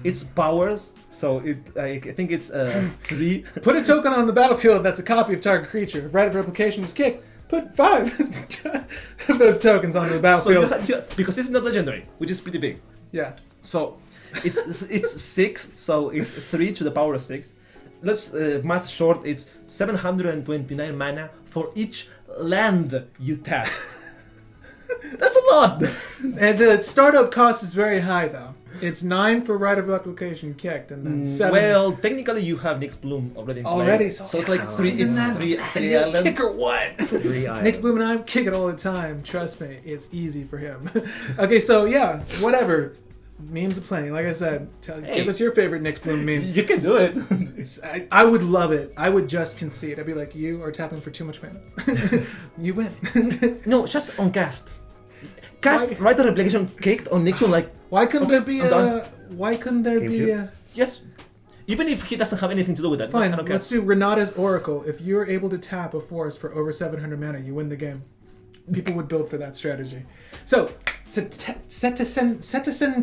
it's powers, so I think it's 3. Put a token on the battlefield that's a copy of target creature. If right of replication is kicked, put 5 of those tokens onto the So battlefield. because this is not legendary, which is pretty big. Yeah. So it's 6, so it's 3 to the power of 6. Let's math short. It's 729 mana for each land you tap. That's a lot. And the startup cost is very high, though. It's 9 for right of replication kicked, and then 7. Well, technically you have Nyx Bloom already in play. Already, so so it's like yeah. 3. It's Isn't that- 3 islands. Kick or what? 3 Nick's islands. Bloom and I kick it all the time. Trust me, it's easy for him. Okay, so yeah, whatever. Memes aplenty. Like I said, give us your favorite Nick's Bloom meme. You can do it. I would love it. I would just concede. I'd be like, you are tapping for too much mana. You win. No, just on cast. Cast Why- right of replication kicked on Nyx Bloom like Why couldn't Okay, there be I'm done. Why couldn't there Game be two? a... yes. Even if he doesn't have anything to do with that. Fine, I don't care. let's do Renata's Oracle. If you're able to tap a forest for over 700 mana, you win the game. People would build for that strategy. So, Cetizen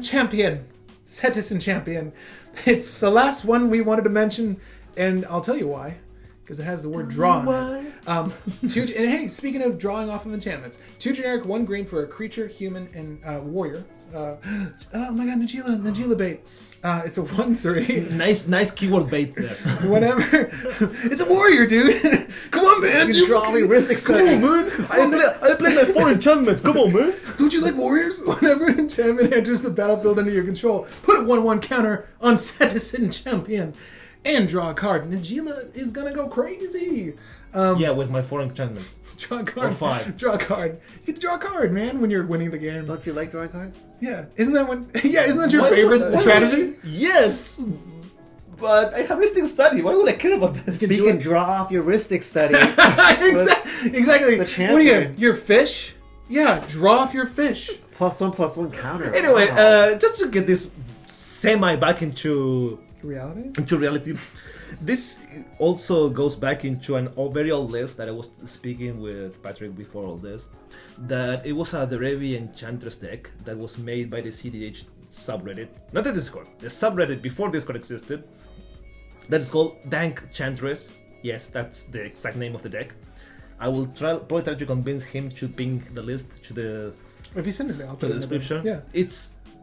Champion. Cetizen Champion. It's the last one we wanted to mention, and I'll tell you why. Because it has the word draw on it. And hey, speaking of drawing off of enchantments, 2 generic, 1 green for a creature, human, and warrior. Oh my god, Najila bait. It's a 1/3. Nice keyword bait there. Whatever. It's a warrior, dude. Come on, man. You draw me Ristic Study. I play my 4 enchantments. Come on, man. Don't you like warriors? Whenever enchantment enters the battlefield under your control, put a 1/1 counter on Citizen Champion and draw a card. Najila is gonna go crazy. Yeah, with my 4 enchantments. Draw a card. Or 5. Draw a card. You get to draw a card, man, when you're winning the game. Don't you like drawing cards? Yeah. Isn't that your Why favorite would I- strategy? Yes, but I have Ristic Study. Why would I care about this? So you can draw off your Ristic Study. Exactly. The What do you champion. get? Your fish? Yeah, draw off your fish. +1/+1 counter. Anyway, Wow. just to get this semi back into Reality? reality, this also goes back into an very old list that I was speaking with Patrick before all this. That it was a Derevi Enchantress deck that was made by the cEDH subreddit, not the Discord, the subreddit before Discord existed. That is called Dank Chantress. Yes, that's the exact name of the deck. I will probably try to convince him to ping the list to the If you send it, I'll to put the it in description. Yeah. It's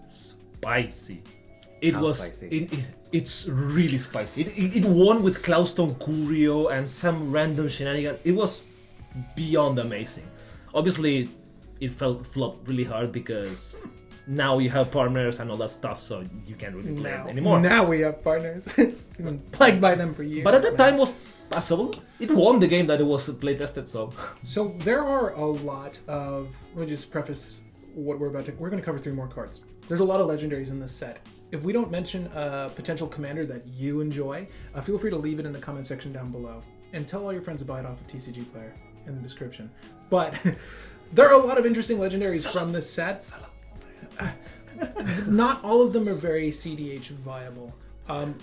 spicy. It How was. spicy? It's really spicy. It won with Cloudstone Curio and some random shenanigans. It was beyond amazing. Obviously, it flopped really hard because now you have partners and all that stuff, so you can't really play it anymore. Now we have partners. We've been plagued by them for years. But at that man. time was passable. It won the game that it was play tested, so So there are a lot of. Let me just preface what we're about to. We're going to cover 3 more cards. There's a lot of legendaries in this set, if we don't mention a potential commander that you enjoy, feel free to leave it in the comment section down below. And tell all your friends to buy it off of TCG Player in the description. But there are a lot of interesting legendaries from this set. Not all of them are very cEDH viable.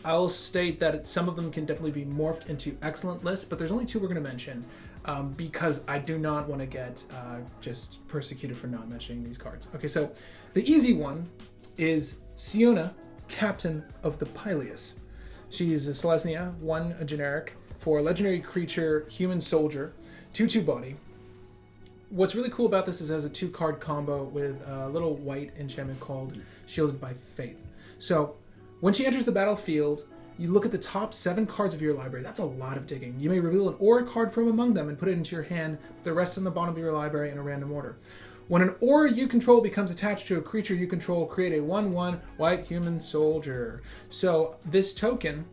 I'll state that some of them can definitely be morphed into excellent lists, but there's only 2 we're going to mention because I do not want to get just persecuted for not mentioning these cards. Okay, so the easy one is Siona, Captain of the Pyleus. She's a Selesnya, 1 a generic, for a legendary creature, human soldier, 2/2 body. What's really cool about this is it has a 2-card combo with a little white enchantment called Shielded by Faith. So when she enters the battlefield, you look at the top 7 cards of your library. That's a lot of digging. You may reveal an aura card from among them and put it into your hand, with the rest on the bottom of your library in a random order. When an aura you control becomes attached to a creature you control, create a 1/1 white human soldier. So this token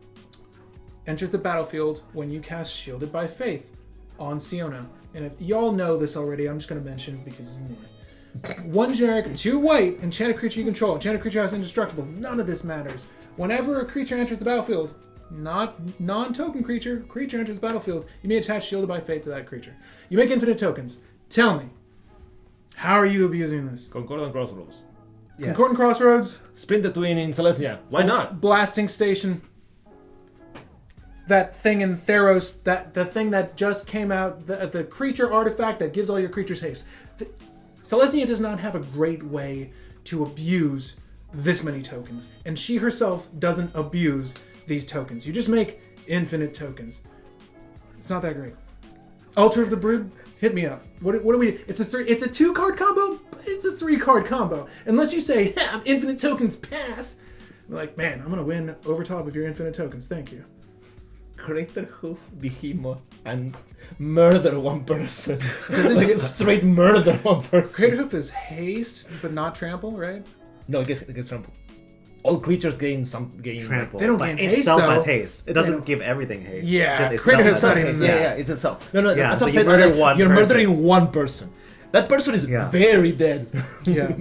enters the battlefield when you cast Shielded by Faith on Siona. And if y'all know this already, I'm just going to mention it because it's annoying. 1 generic, 2 white, enchanted creature you control. Enchanted creature has indestructible. None of this matters. Whenever a creature enters the battlefield, not non-token creature enters the battlefield, you may attach Shielded by Fate to that creature. You make infinite tokens. Tell me, how are you abusing this? Concordant Crossroads. Yes. Concordant Crossroads, Split the Twin in Selesnya. Why not? Blasting Station, that thing in Theros, the thing that just came out, the creature artifact that gives all your creatures haste. Selesnya does not have a great way to abuse this many tokens, and she herself doesn't abuse these tokens. You just make infinite tokens. It's not that great. Altar of the Brood, hit me up. What do we? It's a 2-card combo, but it's a 3-card combo. Unless you say infinite tokens pass, I'm like, man, I'm gonna win over top of your infinite tokens. Thank you. Crater Hoof Behemoth and murder 1 person. Does it like get straight murder 1 person? Crater Hoof is haste, but not trample, right? No, it gets trample. All creatures gain Trample. They don't but gain haste, itself though. has haste. It doesn't don't- give everything haste. Yeah, Just Crater itself Hoof's has not haste. even Yeah, it's itself. No, Yeah, that's so what you I'm murder saying. one You're person. murdering 1 person. That person is Yeah. very dead. Yeah.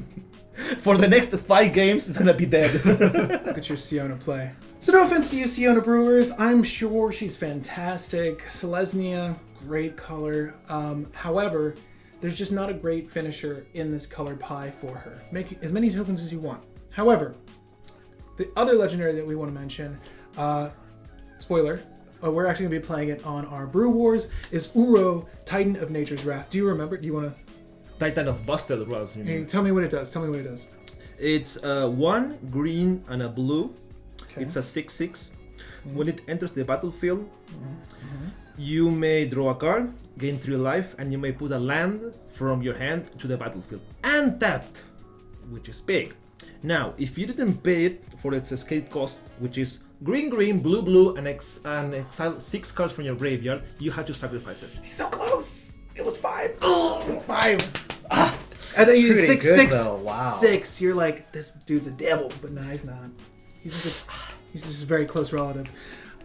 For the next 5 games, it's gonna be dead. Look at your Siona play. So no offense to you, Siona Brewers. I'm sure she's fantastic. Selesnya, great color. However, there's just not a great finisher in this color pie for her. Make as many tokens as you want. However, the other legendary that we want to mention, spoiler, we're actually going to be playing it on our Brew Wars, is Uro, Titan of Nature's Wrath. Do you remember? Do you want Titan of Busted Rose. to tell me what it does? Tell me what it does. It's 1 green and a blue. Okay. It's a 6/6. When it enters the battlefield, you may draw a card, gain 3 life, and you may put a land from your hand to the battlefield. Untapped, which is big. Now, if you didn't pay it for its escape cost, which is green, green, blue, blue, and exile 6 cards from your graveyard, you had to sacrifice it. He's so close. It was 5. Oh, it was 5. And then you Pretty 6, good, 6, though. Wow. 6. You're like, this dude's a devil, but no, he's not. He's just a very close relative.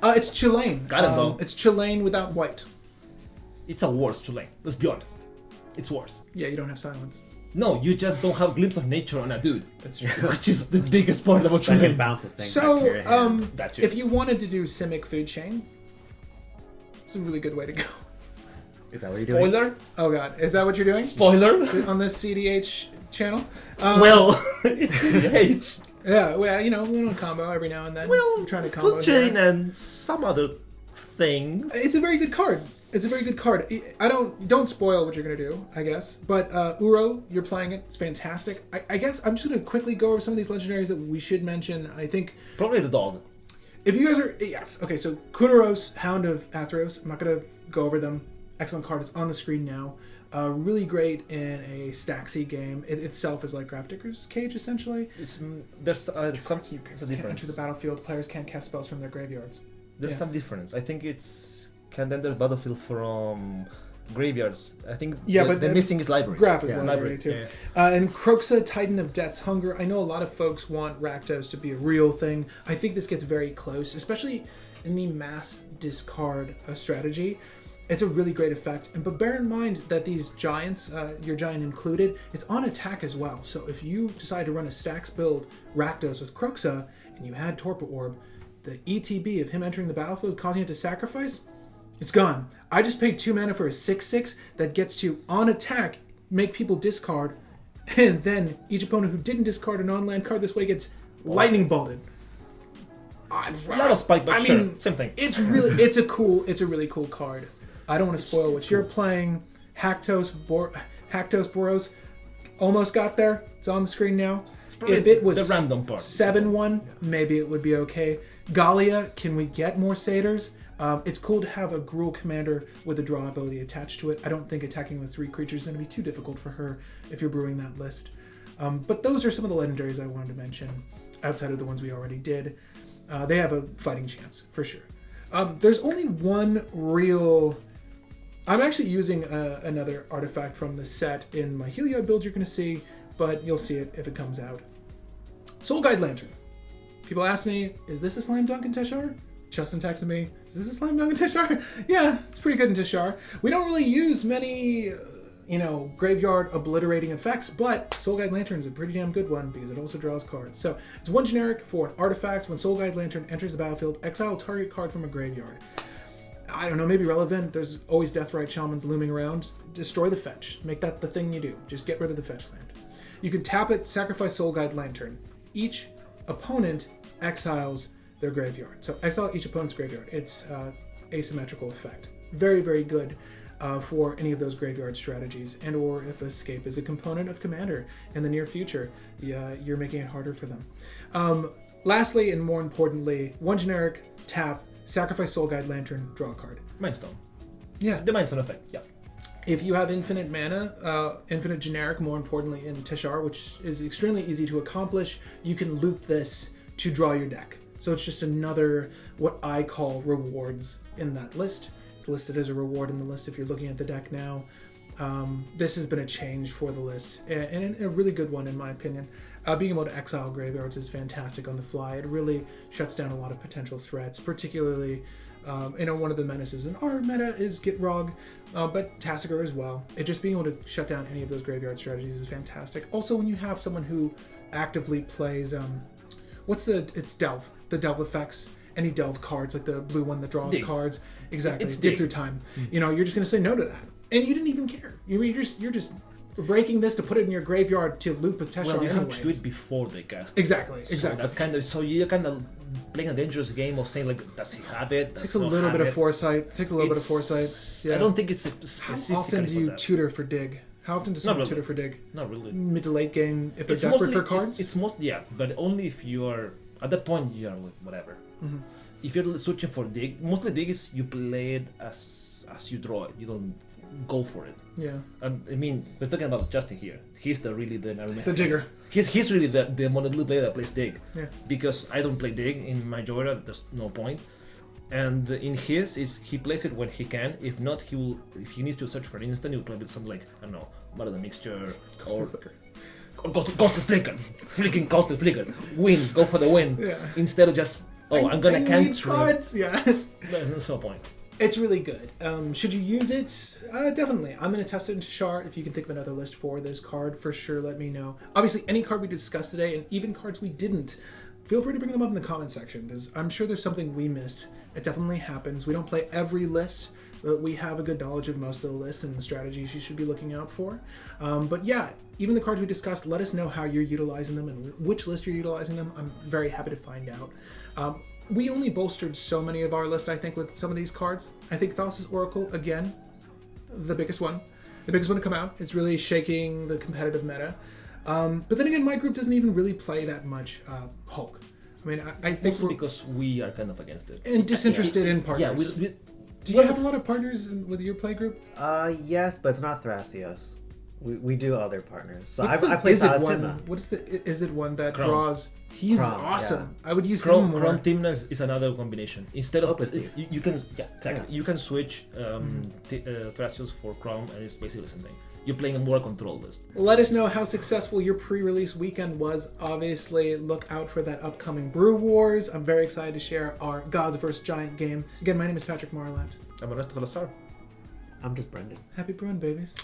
It's Chilane. Got it, though. It's Chilane without white. It's a worse Tulane. Let's be honest. It's worse. Yeah, you don't have silence. No, you just don't have glimpse of nature on a dude. That's true. Which is the biggest part about So I can Tulane. bounce a thing back to your So, hand. That's it. if you wanted to do Simic Food Chain, it's a really good way to go. Is that what you're doing? Spoiler? Oh god, is that what you're doing Spoiler? on this cEDH channel? Well, it's cEDH. Yeah, well, you know, we want to combo every now and then. Well, We're trying to combo food here. chain and some other things. It's a very good card. It's a very good card. Don't spoil what you're gonna do, I guess. But Uro, you're playing it. It's fantastic. I guess I'm just gonna quickly go over some of these legendaries that we should mention. I think Probably the dog. if you guys are okay. So Kunaros, Hound of Athros. I'm not gonna go over them. Excellent card. It's on the screen now. Really great in a Staxy game. It itself is like Grafdigger's Cage essentially. There's some You there's a can't difference. enter the battlefield. Players can't cast spells from their graveyards. There's Yeah. some difference. I think it's can enter the battlefield from graveyards. I think Yeah, the, but the missing is library. Graph is Yeah, library too. Yeah. And Croxa, Titan of Death's Hunger. I know a lot of folks want Rakdos to be a real thing. I think this gets very close, especially in the mass discard strategy. It's a really great effect. But bear in mind that these giants, your giant included, it's on attack as well. So if you decide to run a stacks build Rakdos with Cruxa and you had Torpor Orb, the ETB of him entering the battlefield causing it to sacrifice, it's gone. I just paid 2 mana for a 6/6 that gets you on attack, make people discard, and then each opponent who didn't discard a non-land card this way gets lightning bolted. Not a spike, but sure, same thing. It's a really cool card. I don't want to spoil what you're playing. Haktos Boros almost got there. It's on the screen now. If it was the random part 7/1, maybe it would be okay. Gallia, can we get more satyrs? It's cool to have a Gruul commander with a draw ability attached to it. I don't think attacking with 3 creatures is going to be too difficult for her if you're brewing that list. But those are some of the legendaries I wanted to mention outside of the ones we already did. They have a fighting chance, for sure. There's only one real... I'm actually using another artifact from the set in my Heliod build you're going to see, but you'll see it if it comes out. Soul Guide Lantern. People ask me, is this a slam dunk in Teshar? Justin texted me, is this a slam dunk in Teshar? Yeah, it's pretty good in Teshar. We don't really use many, graveyard obliterating effects, but Soul Guide Lantern is a pretty damn good one because it also draws cards. So it's 1 generic for an artifact. When Soul Guide Lantern enters the battlefield, exile a target card from a graveyard. I don't know, maybe relevant. There's always Deathrite Shamans looming around. Destroy the fetch. Make that the thing you do. Just get rid of the fetch land. You can tap it, sacrifice Soul Guide Lantern. Each opponent exiles their graveyard. So exile each opponent's graveyard. It's asymmetrical effect. Very, very good for any of those graveyard strategies. And or if escape is a component of Commander in the near future, you're making it harder for them. Lastly, and more importantly, 1 generic, tap, sacrifice Soul Guide Lantern, draw a card. Mindstone. Yeah. The Mindstone effect, yeah. If you have infinite mana, infinite generic, more importantly in Teshar, which is extremely easy to accomplish, you can loop this to draw your deck. So it's just another, what I call rewards in that list. It's listed as a reward in the list if you're looking at the deck now. This has been a change for the list, and a really good one in my opinion. Being able to exile graveyards is fantastic on the fly. It really shuts down a lot of potential threats, particularly, one of the menaces in our meta is Gitrog, but Tasigur as well. Just being able to shut down any of those graveyard strategies is fantastic. Also, when you have someone who actively plays, it's Delve, the Delve effects, any Delve cards, like the blue one that draws cards. Exactly, it's dig through time. You're just going to say no to that. And you didn't even care. You're just breaking this to put it in your graveyard to loop with Teshar. Well, you have to do it before they cast. Exactly. So that's so you're kind of playing a dangerous game of saying like, does he have it? Takes a little bit of foresight. Yeah. I don't think it's specific. How often do you tutor for dig? How often does someone tutor for dig? Not really. Mid to late game, if they're desperate for cards. It's but only if you are at that point. You are like whatever. Mm-hmm. If you're searching for dig, mostly dig is you play it as you draw it. You don't go for it. Yeah. We're talking about Justin here. He's the digger. He's really the mono-blue player that plays dig. Yeah. Because I don't play dig in my Joyra, there's no point. And in his is he plays it when he can. If not, if he needs to search for an instant, he'll play with something like, I don't know, Battle Mixture or Costly Flicker. Freaking Costly Flicker. Win, go for the win. Yeah. Instead of just I'm gonna cancel. Cards. Yeah. There's no point. It's really good. Should you use it? Definitely. I'm going to test it in Teshar. If you can think of another list for this card, for sure, let me know. Obviously, any card we discussed today, and even cards we didn't, feel free to bring them up in the comment section, because I'm sure there's something we missed. It definitely happens. We don't play every list, but we have a good knowledge of most of the lists and the strategies you should be looking out for. But yeah, even the cards we discussed, let us know how you're utilizing them and which list you're utilizing them. I'm very happy to find out. We only bolstered so many of our list, I think, with some of these cards. I think Thassa's Oracle, again, the biggest one to come out. It's really shaking the competitive meta. But then again, my group doesn't even really play that much Hulk. I think mostly because we are kind of against it. And disinterested in partners. Yeah, do you have a lot of partners with your play group? Yes, but it's not Thrasios. We do other partners. So I play Timna. What's the Izzet one that draws? He's awesome. Yeah. I would use him more. Chrome Timna is another combination. Instead of you can you can switch Thrasios for Chrome, and it's basically the same thing. You're playing a more controlled list. Let us know how successful your pre-release weekend was. Obviously, look out for that upcoming Brew Wars. I'm very excited to share our Gods vs. Giant game. Again, my name is Patrick Marland. I'm Ernesto Salazar. I'm just Brendan. Happy brewing, babies.